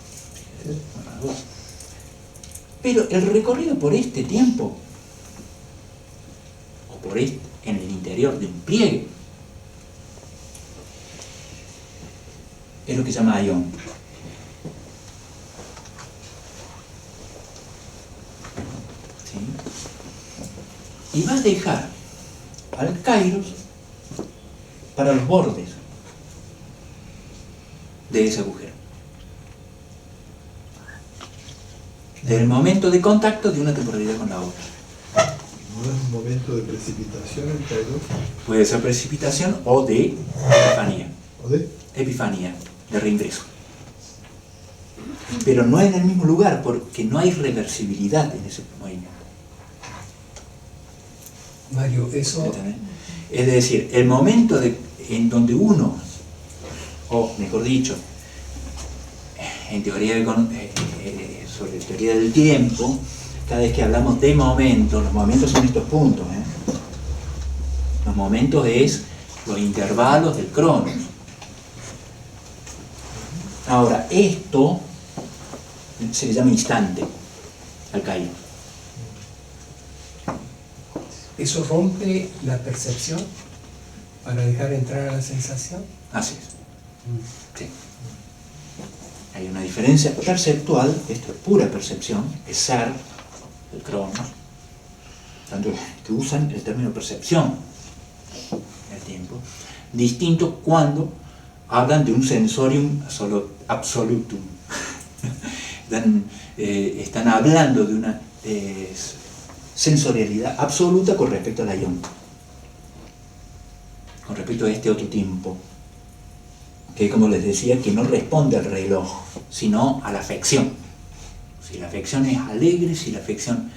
Pero el recorrido por este tiempo, o por en el interior de un pliegue, es lo que se llama aion. ¿Sí? Y va a dejar al kairos para los bordes de ese agujero. Del momento de contacto de una temporalidad con la otra. ¿No es un momento de precipitación el Kairos? Puede ser precipitación o de epifanía. ¿O de? Epifanía, de reingreso. Pero no en el mismo lugar, porque no hay reversibilidad en ese movimiento. Mario, eso... ¿Entendés? Es decir, el momento en donde uno, o mejor dicho, en teoría sobre teoría del tiempo, cada vez que hablamos de momentos, los momentos son estos puntos. Los momentos es los intervalos del cronos. Ahora, esto se le llama instante al Kairos. ¿Eso rompe la percepción para dejar entrar a la sensación? Así es. Sí. Hay una diferencia perceptual, esto es pura percepción, es ser, el cronos, tanto que usan el término percepción, el tiempo, distinto cuando hablan de un sensorium absolutum. Están hablando de una sensorialidad absoluta con respecto al aion, con respecto a este otro tiempo, que como les decía, que no responde al reloj, sino a la afección. Si la afección es alegre, si la afección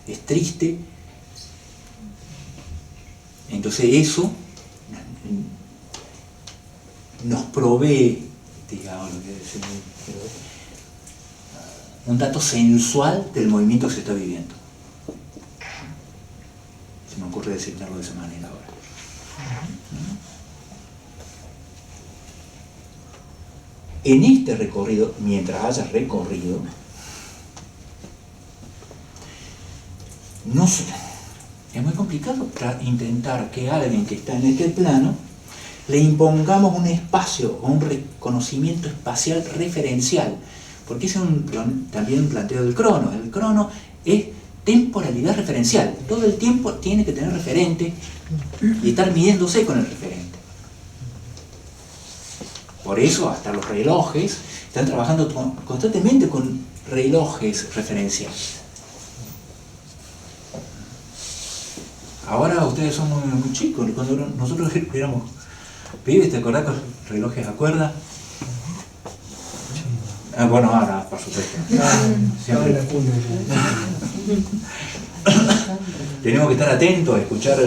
es triste, entonces eso nos provee, digamos, un dato sensual del movimiento que se está viviendo. Se me ocurre decirlo de esa manera ahora. En este recorrido, mientras haya recorrido, no sé, es muy complicado intentar que a alguien que está en este plano le impongamos un espacio o un reconocimiento espacial referencial, porque ese es también un planteo del crono. El crono es temporalidad referencial, todo el tiempo tiene que tener referente y estar midiéndose con el referente. Por eso hasta los relojes están trabajando constantemente con relojes referenciales. Ahora ustedes son muy chicos, cuando nosotros éramos pibes, ¿te acordás con relojes a cuerda? Bueno, ahora, por supuesto. Estaba en la cuna. Tenemos que estar atentos a escuchar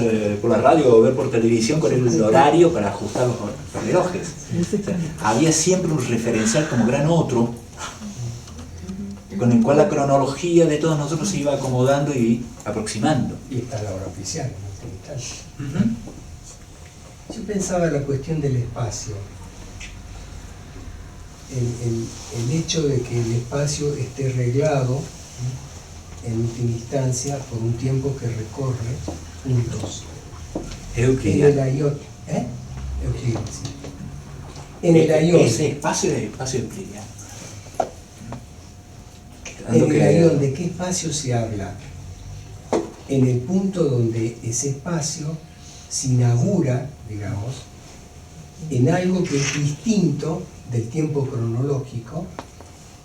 por la radio o ver por televisión con el horario para ajustar los relojes. O sea, había siempre un referencial como gran otro, con el cual la cronología de todos nosotros se iba acomodando y aproximando. Y está la hora oficial, en este instante. Yo pensaba en la cuestión del espacio. El hecho de que el espacio esté reglado en última instancia por un tiempo que recorre puntos. Euclidiano. En el ion, Euclidiano, sí. En el ion. Ese espacio es espacio euclidiano. En el ion, ¿de qué espacio se habla? En el punto donde ese espacio se inaugura, digamos, en algo que es distinto del tiempo cronológico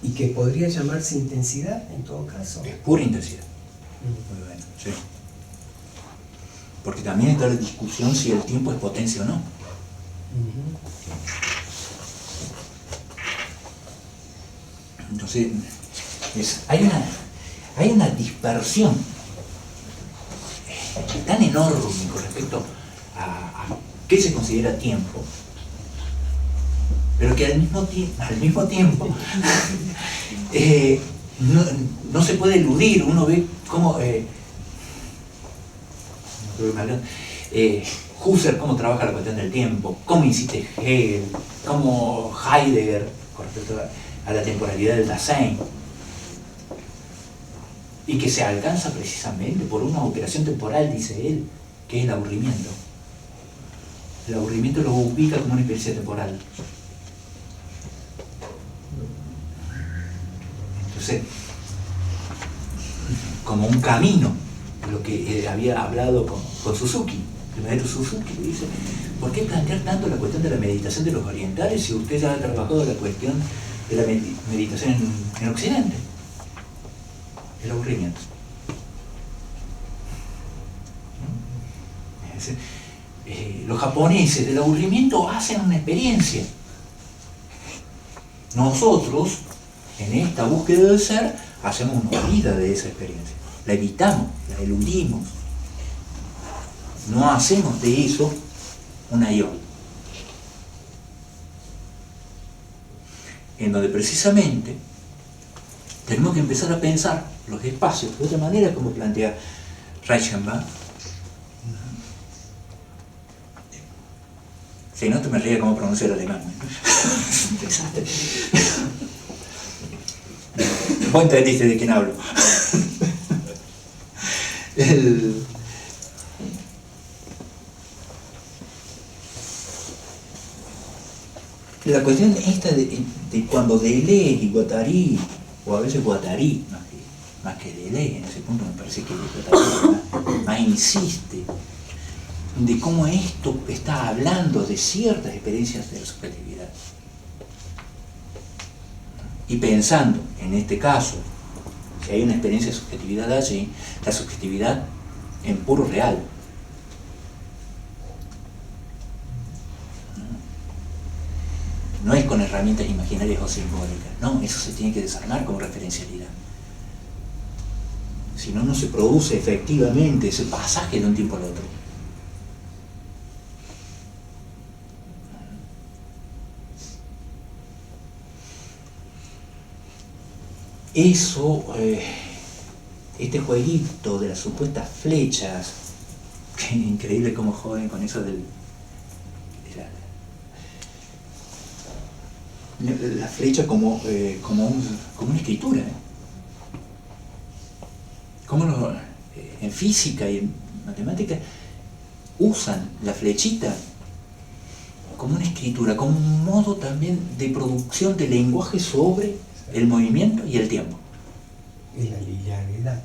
y que podría llamarse intensidad en todo caso. Es pura intensidad. Muy bueno, sí. Porque también está la discusión si el tiempo es potencia o no. Entonces, hay una dispersión tan enorme con respecto a qué se considera tiempo, pero que al mismo tiempo no se puede eludir. Uno ve cómo Husserl cómo trabaja la cuestión del tiempo, cómo insiste Hegel, cómo Heidegger con respecto a la temporalidad del Dasein, y que se alcanza precisamente por una operación temporal, dice él, que es el aburrimiento. El aburrimiento lo ubica como una experiencia temporal. Entonces, como un camino, lo que había hablado con Suzuki, el maestro Suzuki, que dice, ¿por qué plantear tanto la cuestión de la meditación de los orientales si usted ya ha trabajado la cuestión de la meditación en Occidente? El aburrimiento. Los japoneses del aburrimiento hacen una experiencia. Nosotros, en esta búsqueda del ser, hacemos una vida de esa experiencia. La evitamos, la eludimos. No hacemos de eso una yo. En donde precisamente tenemos que empezar a pensar los espacios de otra manera, como plantea Reichenbach. Si no, te me ríes cómo pronunciar el alemán. Vos entendiste de quién hablo. La cuestión esta de cuando Deleuze y Guattari, o a veces Guattari, más que Deleuze, en ese punto me parece que Guattari más insiste, de cómo esto está hablando de ciertas experiencias de la subjetividad. Y pensando, en este caso, si hay una experiencia de subjetividad allí, la subjetividad en puro real. No es con herramientas imaginarias o simbólicas, no, eso se tiene que desarmar como referencialidad. Si no, no se produce efectivamente ese pasaje de un tiempo al otro. Eso, este jueguito de las supuestas flechas, que increíble cómo joden con eso de la flecha como una escritura. Como en física y en matemática usan la flechita como una escritura, como un modo también de producción de lenguaje sobre el movimiento y el tiempo. Y la linealidad.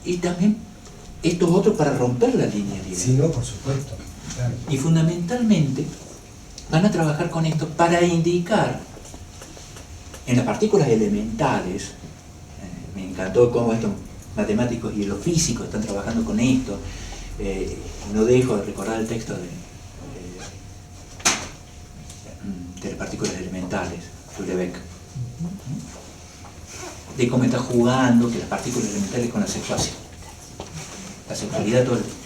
Y también esto es otro para romper la linealidad. Sí, no, por supuesto. Claro. Y fundamentalmente van a trabajar con esto para indicar En las partículas elementales, me encantó cómo estos matemáticos y los físicos están trabajando con esto. No dejo de recordar el texto de las partículas elementales, de Beck, de cómo está jugando que las partículas elementales con la sexuación, la sexualidad todo el tiempo.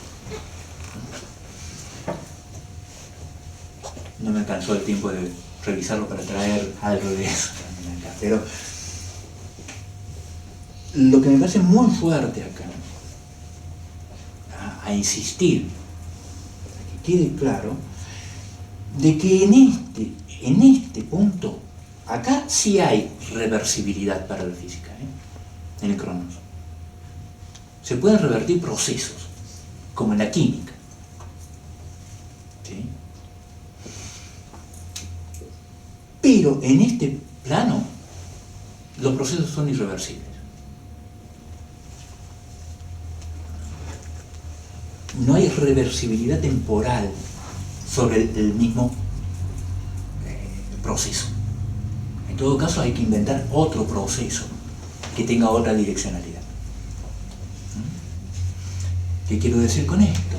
No me alcanzó el tiempo de revisarlo para traer algo de eso también acá, pero lo que me parece muy fuerte acá, a insistir, a que quede claro, de que en este punto, acá sí hay reversibilidad para la física, en el Cronos. Se pueden revertir procesos, como en la química. ¿Sí? Pero en este plano, los procesos son irreversibles. No hay reversibilidad temporal sobre el mismo proceso. En todo caso hay que inventar otro proceso que tenga otra direccionalidad. ¿Qué quiero decir con esto?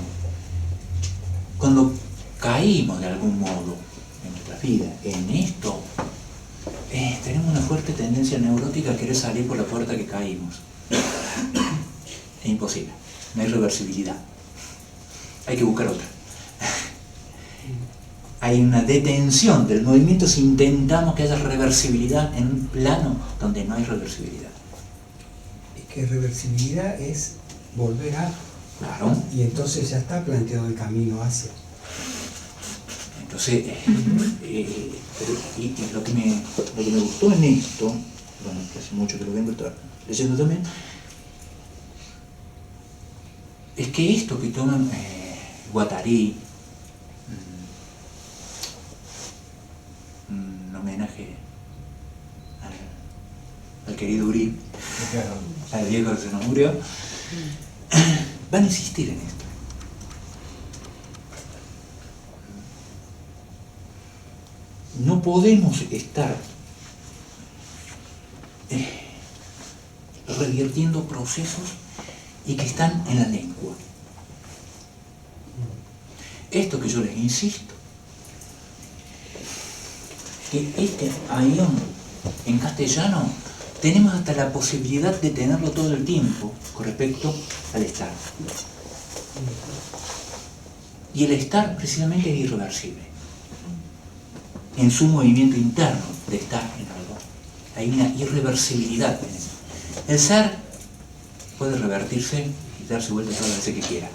Cuando caímos de algún modo en nuestra vida en esto, tenemos una fuerte tendencia neurótica a querer salir por la puerta que caímos. Es imposible, no hay reversibilidad. Hay que buscar otra. Hay una detención del movimiento si intentamos que haya reversibilidad en un plano donde no hay reversibilidad. Es que reversibilidad es volver a... Claro. Y entonces ya está planteado el camino hacia. Entonces, y lo que me gustó en esto, bueno, que hace mucho que lo vengo leyendo también, es que esto que toman Guattari, un homenaje al querido Uri, al viejo que se nos murió, van a insistir en esto. No podemos estar revirtiendo procesos y que están en la lengua. Esto que yo les insisto, que este aión en castellano tenemos hasta la posibilidad de tenerlo todo el tiempo con respecto al estar. Y el estar precisamente es irreversible en su movimiento interno de estar en algo. Hay una irreversibilidad en eso. El ser puede revertirse y darse vuelta todas las veces que quiera.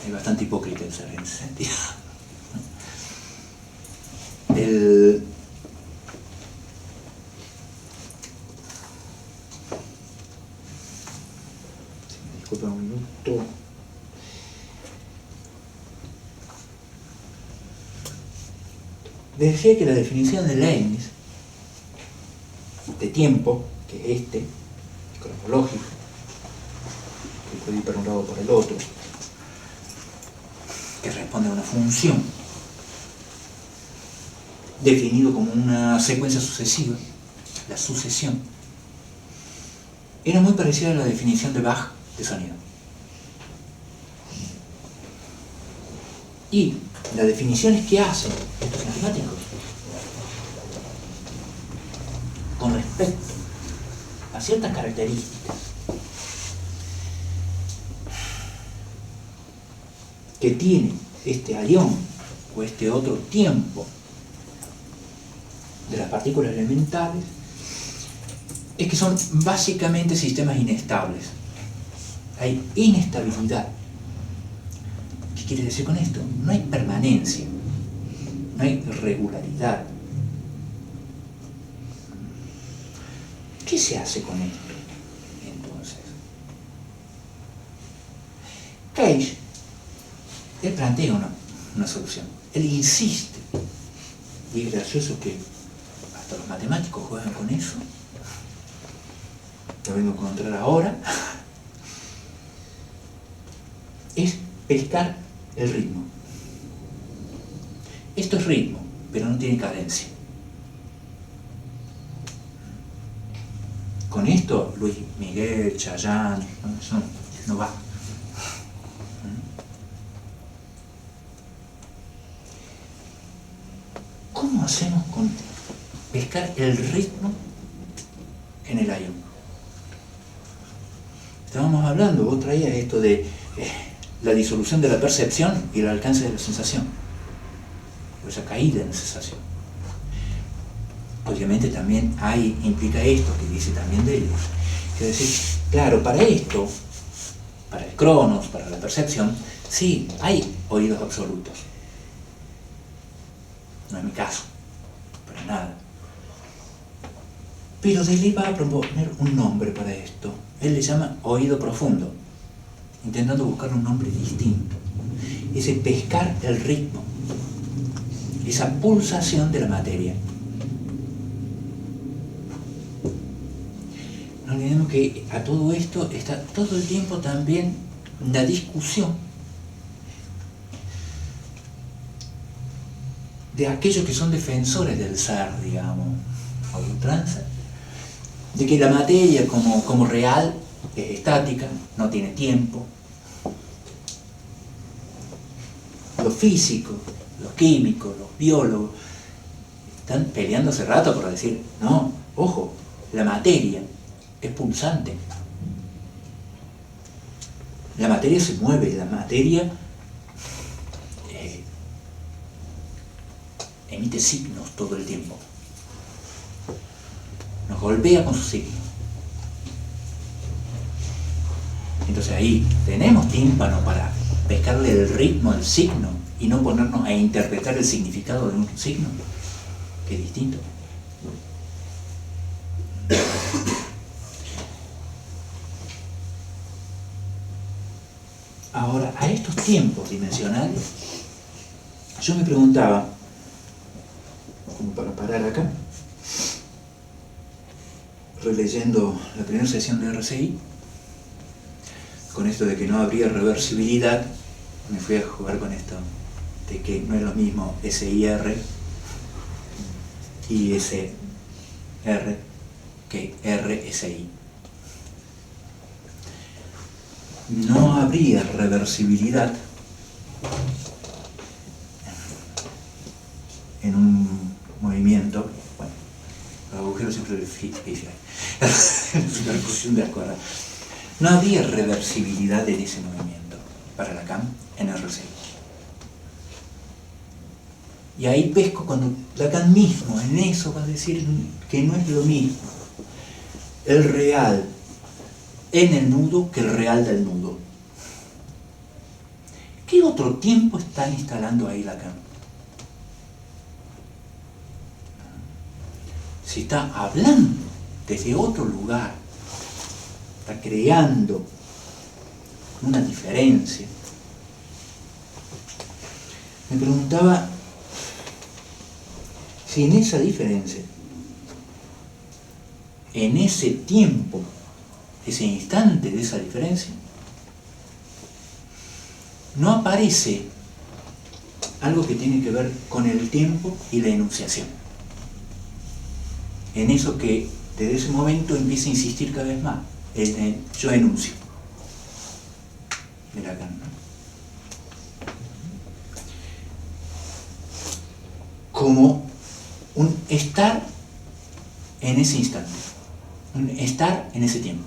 Es bastante hipócrita el ser en ese sentido. Disculpa un minuto. Decía que la definición de Leibniz de tiempo, que es cronológico, que puede ir para un lado o para el otro, que responde a una función, definido como una secuencia sucesiva, la sucesión, era muy parecida a la definición de Bach de sonido. Y las definiciones que hacen estos matemáticos con respecto a ciertas características que tiene este aión o este otro tiempo de las partículas elementales es que son básicamente sistemas inestables. Hay inestabilidad. ¿Qué quiere decir con esto? No hay permanencia, no hay regularidad. ¿Qué se hace con esto, entonces? Cage, él plantea una solución. Él insiste, y es gracioso que hasta los matemáticos juegan con eso. Lo vengo a encontrar ahora. Es pescar el ritmo. Esto es ritmo, pero no tiene cadencia. Con esto, Luis Miguel, Chayanne, eso no va. ¿Cómo hacemos con pescar el ritmo en el ayuno? Estábamos hablando, vos traías esto de la disolución de la percepción y el alcance de la sensación, o esa caída en la sensación. Obviamente también implica esto que dice también Deleuze, que es decir, claro, para esto, para el cronos, para la percepción, sí, hay oídos absolutos. No es mi caso, para nada. Pero Deleuze va a proponer un nombre para esto. Él le llama oído profundo, intentando buscar un nombre distinto. Ese pescar el ritmo, esa pulsación de la materia. No olvidemos que a todo esto está todo el tiempo también la discusión de aquellos que son defensores del ser, digamos, a ultranza, de que la materia como real es estática, no tiene tiempo. Los físicos, los químicos, los biólogos están peleando hace rato por decir, no, ojo, la materia es pulsante. La materia se mueve, la materia emite signos todo el tiempo. Nos golpea con sus signos. Entonces ahí tenemos tímpano para pescarle el ritmo al signo y no ponernos a interpretar el significado de un signo, que es distinto. Ahora, a estos tiempos dimensionales, yo me preguntaba, como para parar acá, releyendo la primera sesión de RCI, con esto de que no habría reversibilidad, me fui a jugar con esto, de que no es lo mismo SIR y SR que RSI. No habría reversibilidad en un movimiento, bueno, los agujeros siempre la superposición de las cuerdas. No habría reversibilidad en ese movimiento para Lacan en RCI. Y ahí pesco cuando Lacan mismo en eso va a decir que no es lo mismo el real en el nudo que el real del nudo. ¿Qué otro tiempo están instalando ahí Lacan? Se está hablando desde otro lugar, está creando una diferencia. Me preguntaba si en esa diferencia, en ese tiempo, ese instante de esa diferencia, no aparece algo que tiene que ver con el tiempo y la enunciación. En eso que desde ese momento empieza a insistir cada vez más, en el yo enuncio de Lacan, ¿no? Como un estar en ese instante, un estar en ese tiempo,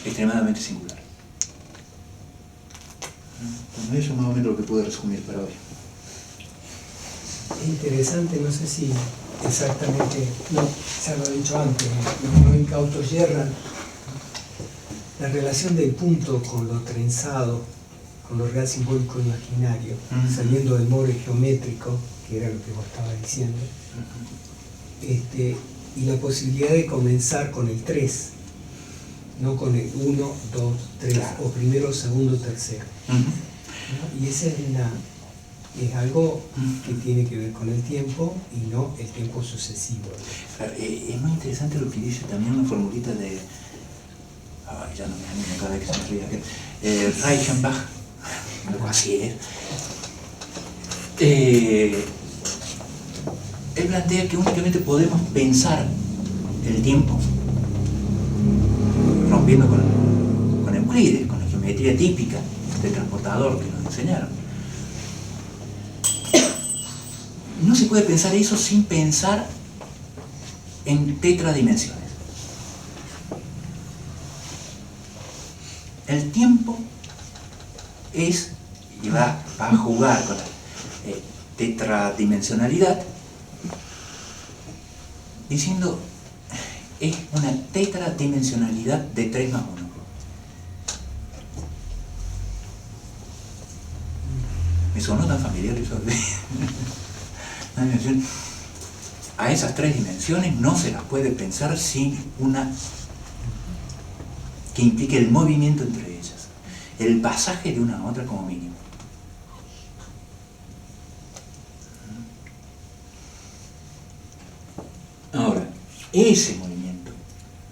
extremadamente singular. Bueno, eso es más o menos lo que pude resumir para hoy. Es interesante, no sé si exactamente, no, ya lo he dicho antes, los incautos yerran, la relación del punto con lo trenzado, con lo real simbólico imaginario, saliendo del more geométrico, que era lo que vos estabas diciendo, y la posibilidad de comenzar con el 3, no con el 1, 2, 3, claro, o primero, segundo, tercero. ¿No? Y esa es algo que tiene que ver con el tiempo y no el tiempo sucesivo. Claro, es muy interesante lo que dice también la formulita de... ya no me animo cada vez que se me ríe aquel. Reichenbach, algo así es. Él plantea que únicamente podemos pensar el tiempo rompiendo con Euclides, con la geometría típica del transportador que nos enseñaron. No se puede pensar eso sin pensar en tetradimensiones. El tiempo es, y va a jugar con la tetradimensionalidad, diciendo, es una tetradimensionalidad de 3 más 1. Me sonó tan familiar eso. A esas 3 dimensiones no se las puede pensar sin una que implique el movimiento entre ellas, el pasaje de una a otra como mínimo. Ahora, ese movimiento,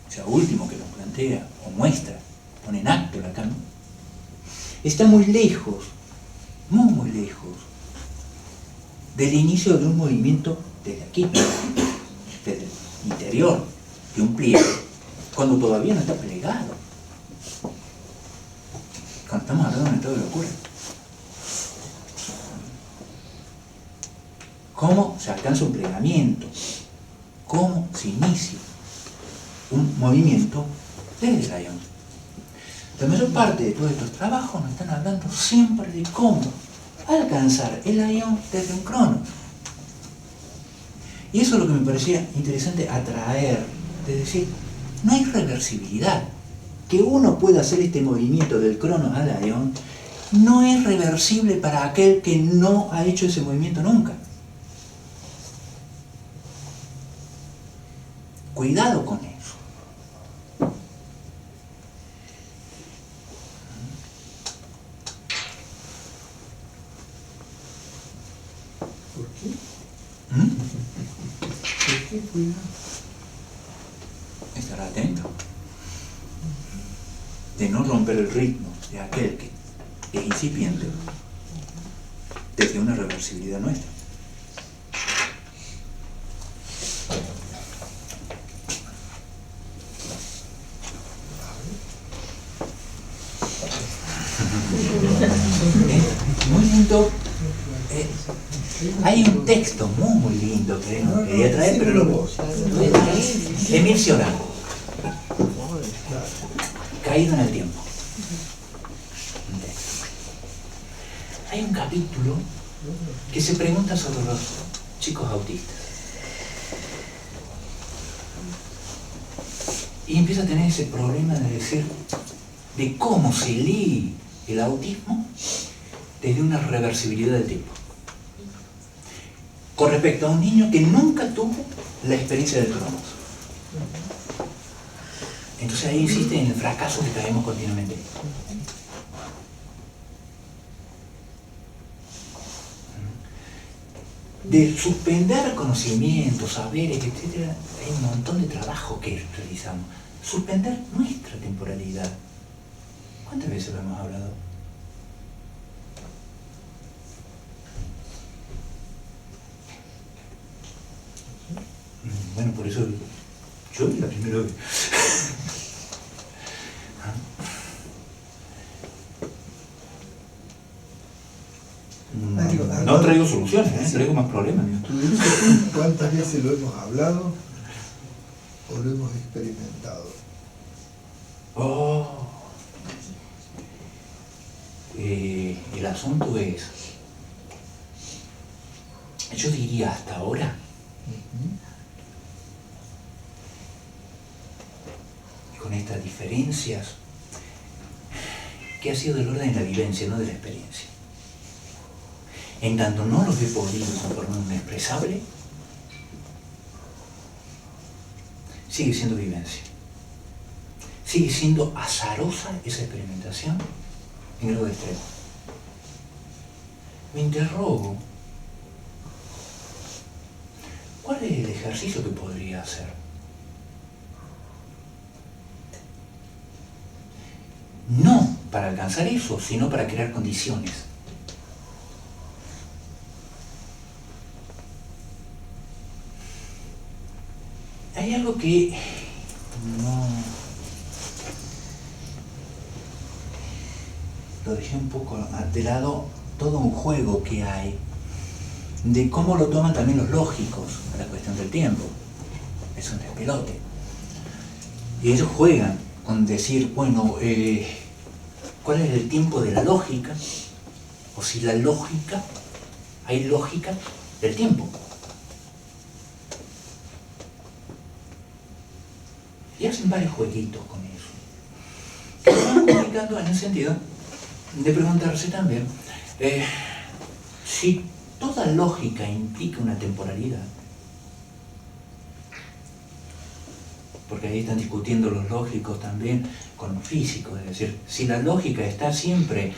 o sea, último que nos plantea o muestra, pone en acto Lacan, está muy lejos, muy lejos del inicio de un movimiento desde aquí, desde el interior de un pliegue, cuando todavía no está plegado, cuando estamos hablando de un estado de locura. ¿Cómo se alcanza un plegamiento? ¿Cómo se inicia un movimiento desde el ion? La mayor parte de todos estos trabajos nos están hablando siempre de cómo alcanzar el ion desde un crono. Y eso es lo que me parecía interesante atraer, de decir, no hay reversibilidad. Que uno pueda hacer este movimiento del crono al ion no es reversible para aquel que no ha hecho ese movimiento nunca. Cuidado con eso. ¿Por qué? ¿Mm? ¿Por qué cuidado? Estar atento. De no romper el ritmo de aquel que es incipiente desde una reversibilidad nuestra. Muy lindo. Hay un texto muy lindo que no quería traer, pero lo Emil Cioran, Caído en el tiempo. Un texto. Hay un capítulo que se pregunta sobre los chicos autistas. Y empieza a tener ese problema de decir, de cómo se lee el autismo desde una reversibilidad del tiempo. Con respecto a un niño que nunca tuvo la experiencia del cronos. Entonces ahí insiste en el fracaso que traemos continuamente. De suspender conocimientos, saberes, etc. Hay un montón de trabajo que realizamos. Suspender nuestra temporalidad. ¿Cuántas veces lo hemos hablado? Bueno, por eso yo vi la primera vez. No traigo soluciones, traigo más problemas. ¿Cuántas veces lo hemos hablado o lo hemos experimentado? Oh. El asunto es, yo diría hasta ahora, con estas diferencias, que ha sido del orden de la vivencia, no de la experiencia. En tanto no los he podido transformar en un expresable, sigue siendo vivencia. Sigue siendo azarosa esa experimentación en grado extremo. Me interrogo, ¿cuál es el ejercicio que podría hacer? No para alcanzar eso, sino para crear condiciones. hay algo que no... Lo dejé un poco de lado, todo un juego que hay de cómo lo toman también los lógicos a la cuestión del tiempo. Es un despelote. Y ellos juegan con decir, bueno, ¿cuál es el tiempo de la lógica? O si la lógica, hay lógica del tiempo. Y hacen varios jueguitos con eso. Que se van comunicando en el sentido de preguntarse también si toda lógica implica una temporalidad. Porque ahí están discutiendo los lógicos también con los físicos, es decir, si la lógica está siempre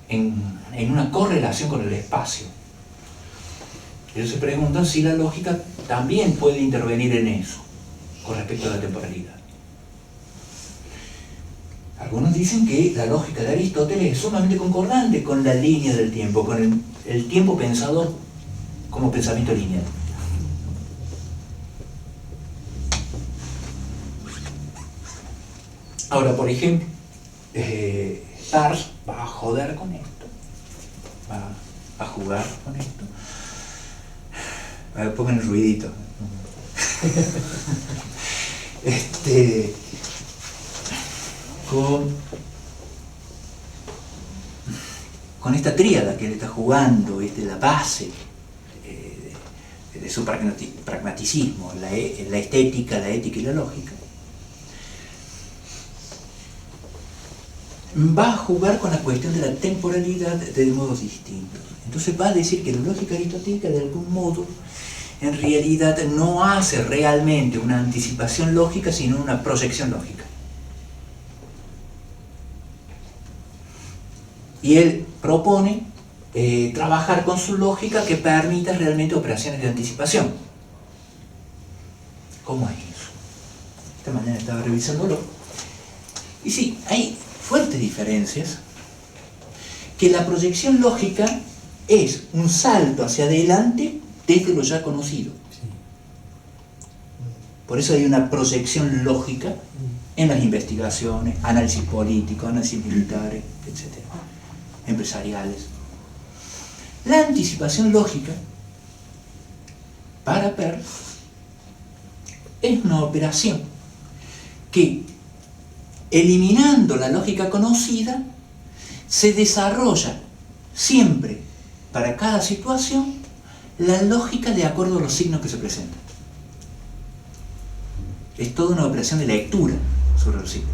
en una correlación con el espacio. Ellos se preguntan si la lógica también puede intervenir en eso, con respecto a la temporalidad. Algunos dicen que la lógica de Aristóteles es sumamente concordante con la línea del tiempo, con el tiempo pensado como pensamiento lineal. Ahora, por ejemplo, Peirce va a joder con esto, va a jugar con esto. A ver, pongan el ruidito. Con esta tríada que él está jugando, la base de su pragmaticismo, la estética, la ética y la lógica, va a jugar con la cuestión de la temporalidad de modos distintos. Entonces va a decir que la lógica aristotélica de algún modo en realidad no hace realmente una anticipación lógica, sino una proyección lógica. Y él propone trabajar con su lógica que permita realmente operaciones de anticipación. ¿Cómo es eso? Esta mañana estaba revisándolo. Y sí, hay fuertes diferencias, que la proyección lógica es un salto hacia adelante desde lo ya conocido. Por eso hay una proyección lógica en las investigaciones, análisis político, análisis militares, etc., empresariales. La anticipación lógica, para Peirce, es una operación que, eliminando la lógica conocida, se desarrolla siempre, para cada situación, la lógica de acuerdo a los signos que se presentan. Es toda una operación de lectura sobre los signos.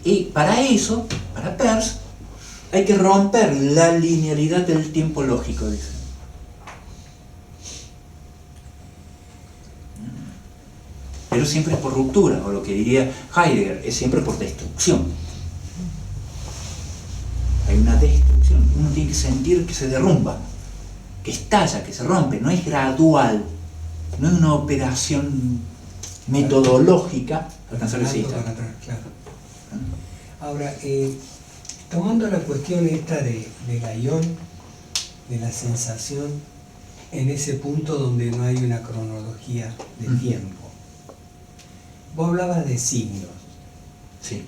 Y para eso, para Peirce, hay que romper la linealidad del tiempo lógico, dice. Pero siempre es por ruptura, o lo que diría Heidegger, es siempre por destrucción. Hay una destrucción, uno tiene que sentir que se derrumba, que estalla, que se rompe, no es gradual, no es una operación metodológica alcanzar ese estado. Ahora, tomando la cuestión esta de la ión, de la sensación, en ese punto donde no hay una cronología de tiempo, vos hablabas de signos. Sí.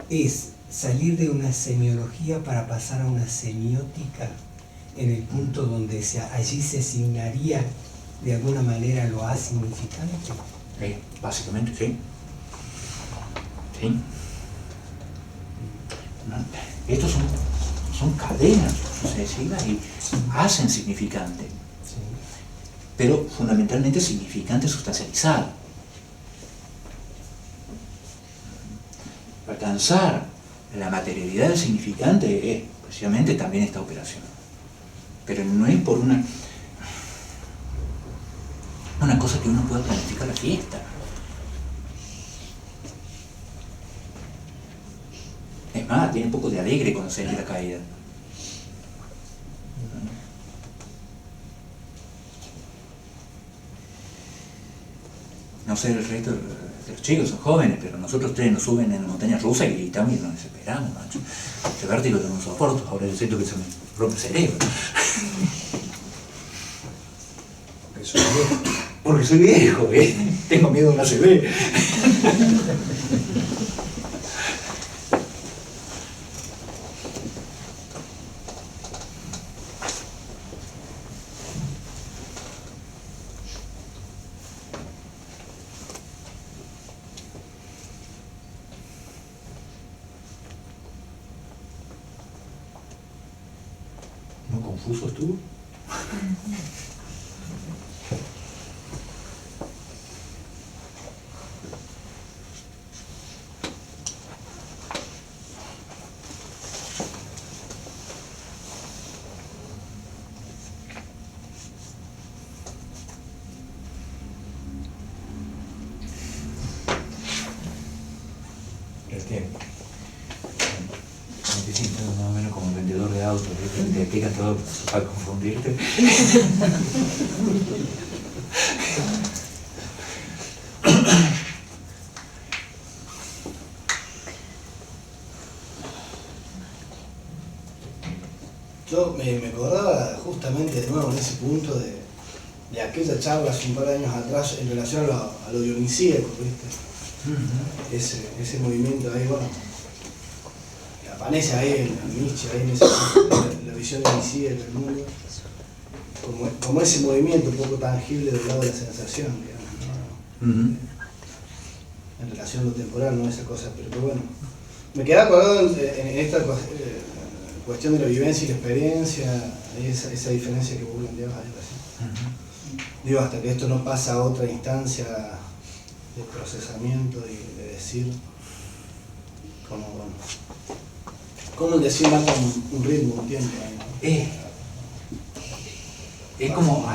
Es salir de una semiología para pasar a una semiótica en el punto donde allí se asignaría de alguna manera lo asignificante. Básicamente, sí. Sí. Estos son cadenas sucesivas y hacen significante. Sí. Pero fundamentalmente significante sustancializado. Alcanzar la materialidad del significante es precisamente también esta operación. Pero no es por una cosa que uno pueda planificar la fiesta. Es más, tiene un poco de alegre cuando se la caída. No sé, el resto de los chicos son jóvenes, pero nosotros tres nos suben en la montaña rusa y gritamos y nos desesperamos, macho. Ese vértigo yo no soporto, ahora yo siento que se me rompe el cerebro. Eso es. Porque soy viejo, tengo miedo a una CB. ¿No confuso estuvo? El tiempo. Me siento más o menos como vendedor de autos, ¿viste? Te explican todo para confundirte. Yo me acordaba justamente de nuevo en ese punto de aquella charla hace un par de años atrás en relación a lo dionisíaco, ¿viste? Ese movimiento ahí, bueno, que aparece ahí en Nietzsche, ahí en la visión dionisíaca del mundo, como ese movimiento un poco tangible del lado de la sensación, digamos, ¿no? En relación a lo temporal, no esa cosa, pero que bueno. Me quedaba acordado en esta cuestión de la vivencia y la experiencia, esa diferencia que vos planteabas ahí recién. Digo, hasta que esto no pasa a otra instancia de procesamiento y de decir, como el decir marca un ritmo, un tiempo ahí, ¿no? Es como...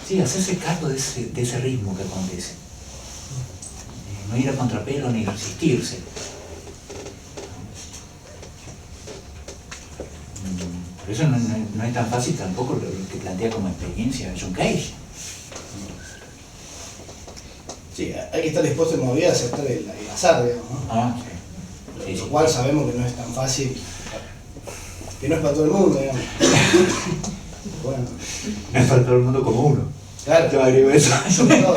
sí, hacerse cargo de ese ritmo que acontece. No ir a contrapelo ni resistirse. Por eso no es tan fácil tampoco lo que plantea como experiencia John Cage. Sí, hay que estar dispuesto en movida a aceptar el azar, digamos, ¿no? Sí. Lo cual sabemos que no es tan fácil, que no es para todo el mundo, digamos. Bueno. No es para todo el mundo como uno. Claro. Yo agrego eso. Sobre todo.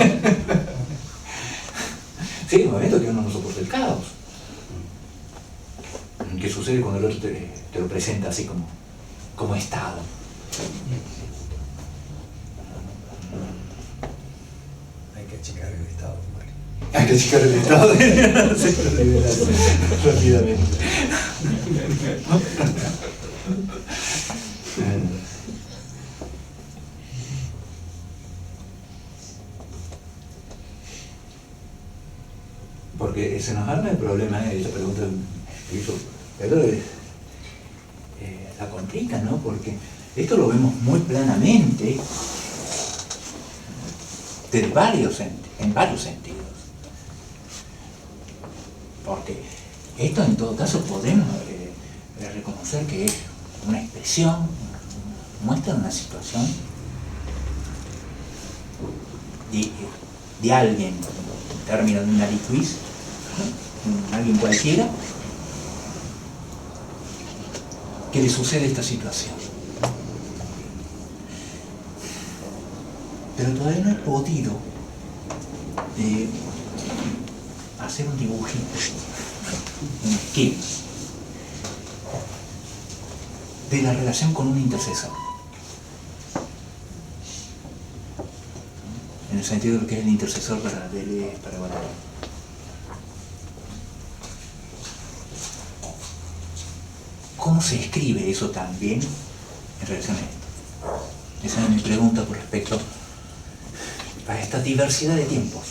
Sí, hay momentos que uno no soporta el caos. ¿Qué sucede cuando el otro te lo presenta así como estado? Hay que achicar el estado, Mario. Hay que achicar el estado rápidamente. Porque se nos arma el problema, esta pregunta que hizo Pedro, la complica, ¿no? Porque esto lo vemos muy planamente en varios sentidos. Porque esto en todo caso podemos reconocer que es una expresión, muestra una situación de alguien, en términos de una liquis, alguien cualquiera, que le sucede esta situación. Pero todavía no he podido hacer un dibujito, un esquema de la relación con un intercesor. En el sentido de lo que es el intercesor para Deleuze, para Guattari. ¿Cómo se escribe eso también en relación a esto? Esa es mi pregunta con respecto a esta diversidad de tiempos.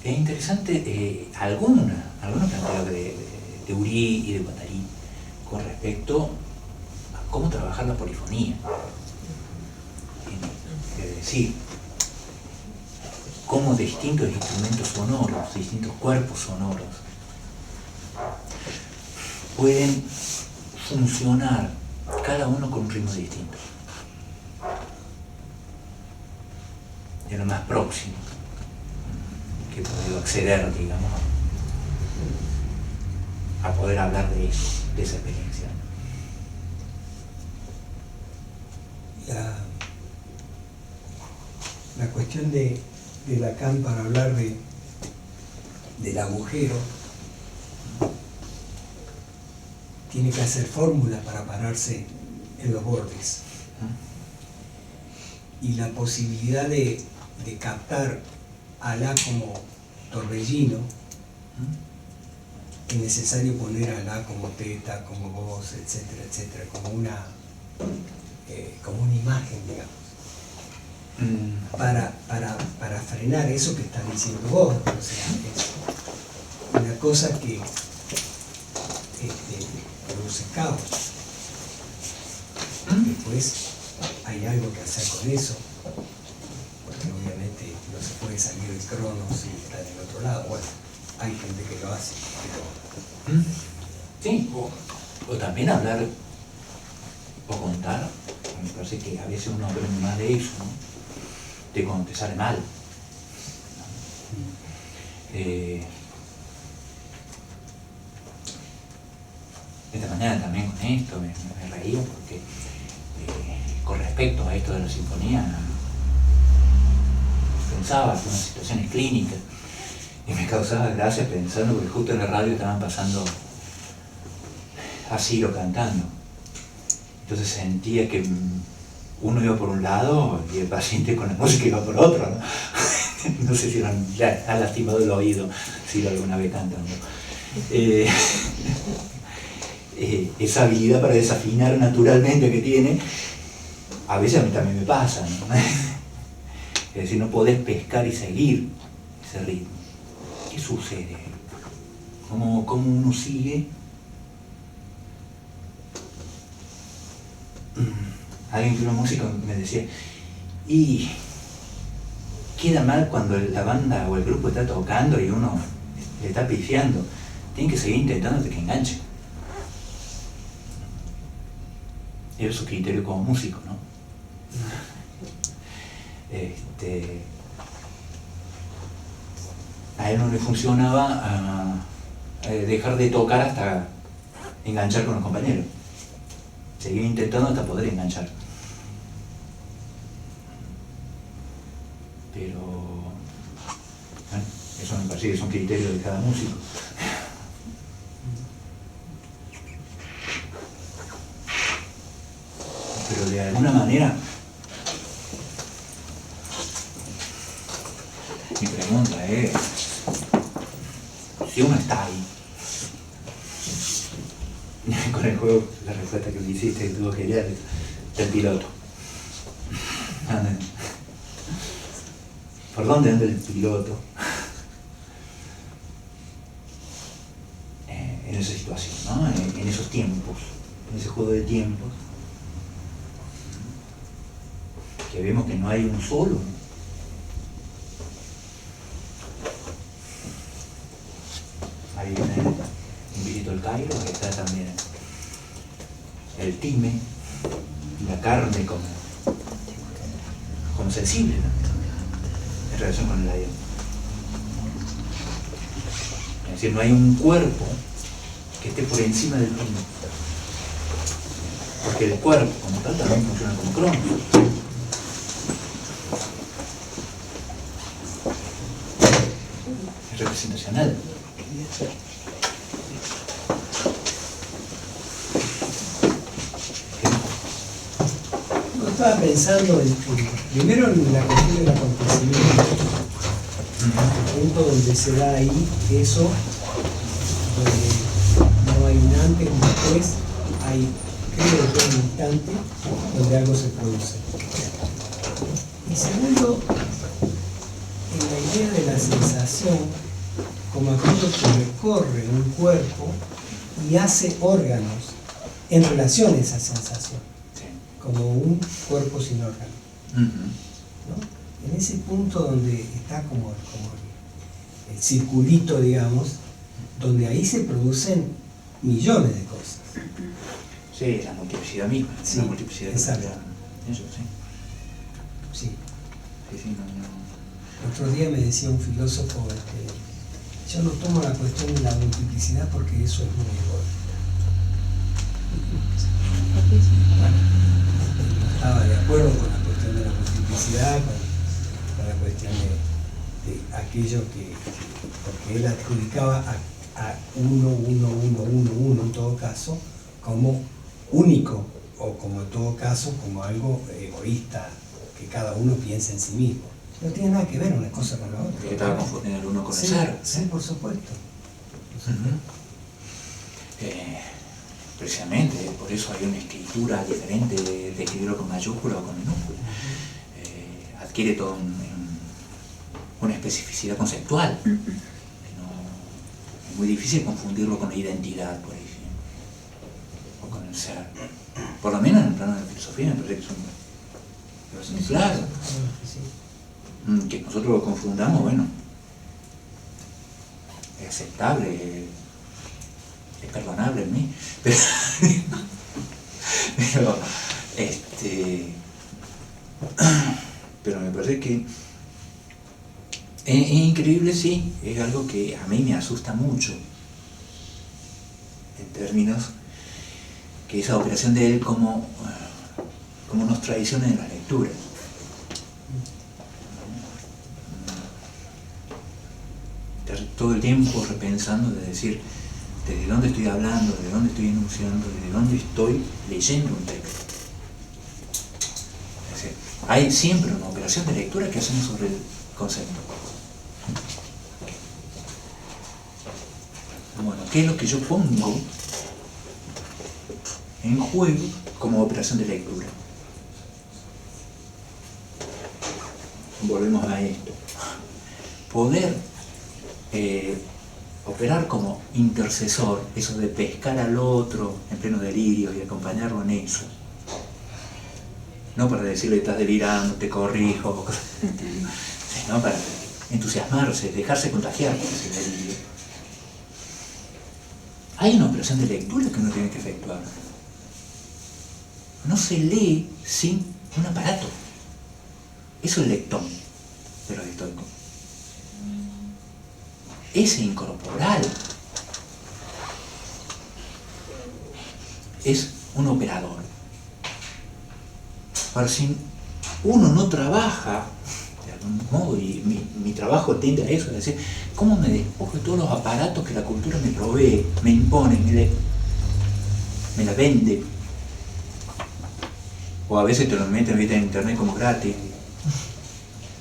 Es interesante algunos planteos de Uri y de Guattari con respecto a cómo trabajar la polifonía. Es decir, cómo distintos instrumentos sonoros, distintos cuerpos sonoros pueden funcionar cada uno con un ritmo distinto. De lo más próximo que he podido acceder, digamos, a poder hablar de eso, de esa experiencia. La cuestión de Lacan para hablar del agujero, tiene que hacer fórmula para pararse en los bordes. Y la posibilidad de captar a La como torbellino, es necesario poner a La como teta, como voz, etcétera, etcétera, como una imagen, digamos, para frenar eso que estás diciendo vos. O sea, es una cosa que produce caos. Después hay algo que hacer con eso, porque obviamente no se puede salir del Cronos y estar en el otro lado. Bueno, hay gente que lo hace, pero... Sí, o también hablar o contar, me parece que a veces uno aprende más de eso, ¿no? De cuando te sale mal. Esta mañana también con esto me reía porque con respecto a esto de la sinfonía pensaba en unas situaciones clínicas y me causaba gracia pensando que justo en la radio estaban pasando a Ciro cantando. Entonces sentía que uno iba por un lado y el paciente con la música iba por otro, ¿no? No sé si ha lastimado el oído Ciro alguna vez cantando. Esa habilidad para desafinar naturalmente que tiene, a veces a mí también me pasa, ¿no? Es decir, no podés pescar y seguir ese ritmo. ¿Qué sucede? ¿Cómo uno sigue? Alguien que una música me decía, y queda mal cuando la banda o el grupo está tocando y uno le está pifiando. Tienen que seguir intentando hasta que enganche. Era su criterio como músico, ¿no? A él no le funcionaba dejar de tocar hasta enganchar con los compañeros. Seguir intentando hasta poder enganchar. Pero bueno, eso me parece que es un criterio de cada músico. Pero de alguna manera, mi pregunta es, si uno está ahí, con el juego, la respuesta que me hiciste, que tuvo que leer, del piloto. ¿Por dónde anda el piloto? En esa situación, ¿no? En esos tiempos, en ese juego de tiempos, que vemos que no hay un solo. Hay un visito al Cairo, que está también el time, la carne como sensible, ¿no? En relación con el aire. Es decir, no hay un cuerpo que esté por encima del time. Porque el cuerpo, como tal, también funciona como cronos. Es representacional. Yo estaba pensando primero en la cuestión del acontecimiento, el punto donde se da ahí eso, donde no hay un antes ni después, hay, creo yo, un instante donde algo se produce. Y segundo, en la idea de la sensación como aquello que recorre un cuerpo y hace órganos en relación a esa sensación, como un cuerpo sin órgano, ¿no? En ese punto donde está como el circulito, digamos, donde ahí se producen millones de cosas. Sí, la multiplicidad misma, Sí, la multiplicidad de exacto. eso, sí. Sí. Sí, no. El otro día me decía un filósofo, Yo no tomo la cuestión de la multiplicidad porque eso es muy egoísta. Bueno, no estaba de acuerdo con la cuestión de la multiplicidad, con la cuestión de aquello que, porque él adjudicaba a uno en todo caso, como único, o como en todo caso, como algo egoísta, que cada uno piensa en sí mismo. No tiene nada que ver una cosa con la otra. Que estaba confundiendo el uno con el Sí, ser. sí, por supuesto. Precisamente, por eso hay una escritura diferente de escribirlo con mayúscula o con minúscula. Adquiere toda una especificidad conceptual. Es muy difícil confundirlo con la identidad, por ejemplo, o con el ser. Por lo menos en el plano de la filosofía me parece que son muy claros. Que nosotros lo confundamos, bueno, es aceptable, es perdonable en mí, pero me parece que es increíble, sí, es algo que a mí me asusta mucho, en términos que esa operación de él como nos traiciona en las lecturas. Todo el tiempo repensando de decir desde dónde estoy hablando, desde dónde estoy enunciando, desde dónde estoy leyendo un texto. Es decir, hay siempre una operación de lectura que hacemos sobre el concepto. Bueno, ¿qué es lo que yo pongo en juego como operación de lectura? Volvemos a esto. Poder operar como intercesor, eso de pescar al otro en pleno delirio y acompañarlo en eso. No para decirle estás delirando, te corrijo, sino para entusiasmarse, dejarse contagiar por ese delirio. Hay una operación de lectura que uno tiene que efectuar. No se lee sin un aparato. Eso es el lectón de los estoicos. Es incorporal. Es un operador. Ahora, si uno no trabaja de algún modo, y mi trabajo tiende a eso, es decir, ¿cómo me despojo de todos los aparatos que la cultura me provee, me impone, me la vende? O a veces te lo meten en internet como gratis,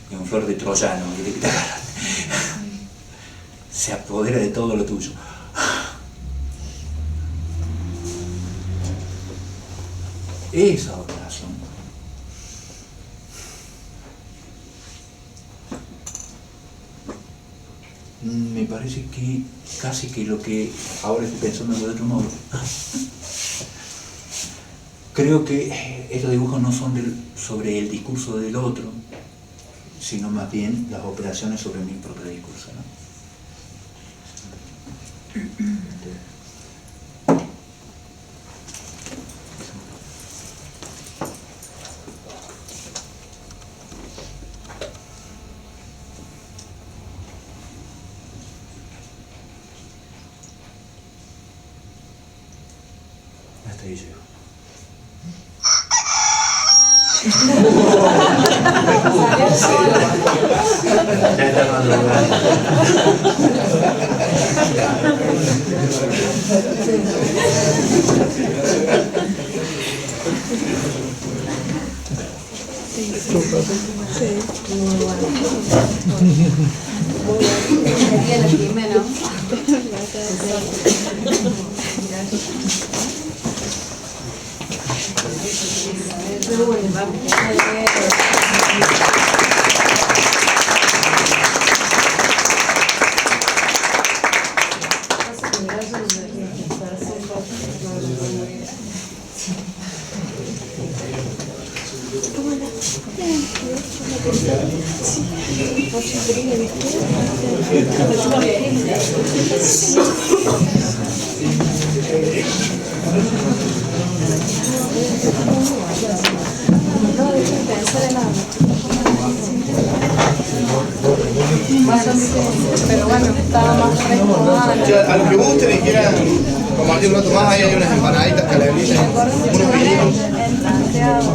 y un flor de troyano, se apodera de todo lo tuyo. Esa operación me parece que casi que lo que ahora estoy pensando de otro modo. Creo que estos dibujos no son sobre el discurso del otro, sino más bien las operaciones sobre mi propio discurso, ¿no? Hasta ahí llego. Ya está madrugando. Sería lo primero. No, Pero bueno, estaba más fresco antes. Che, a los que gusten y quieran compartir un rato más, ahí hay unas empanaditas calabritas, unos vinitos. En Santiago,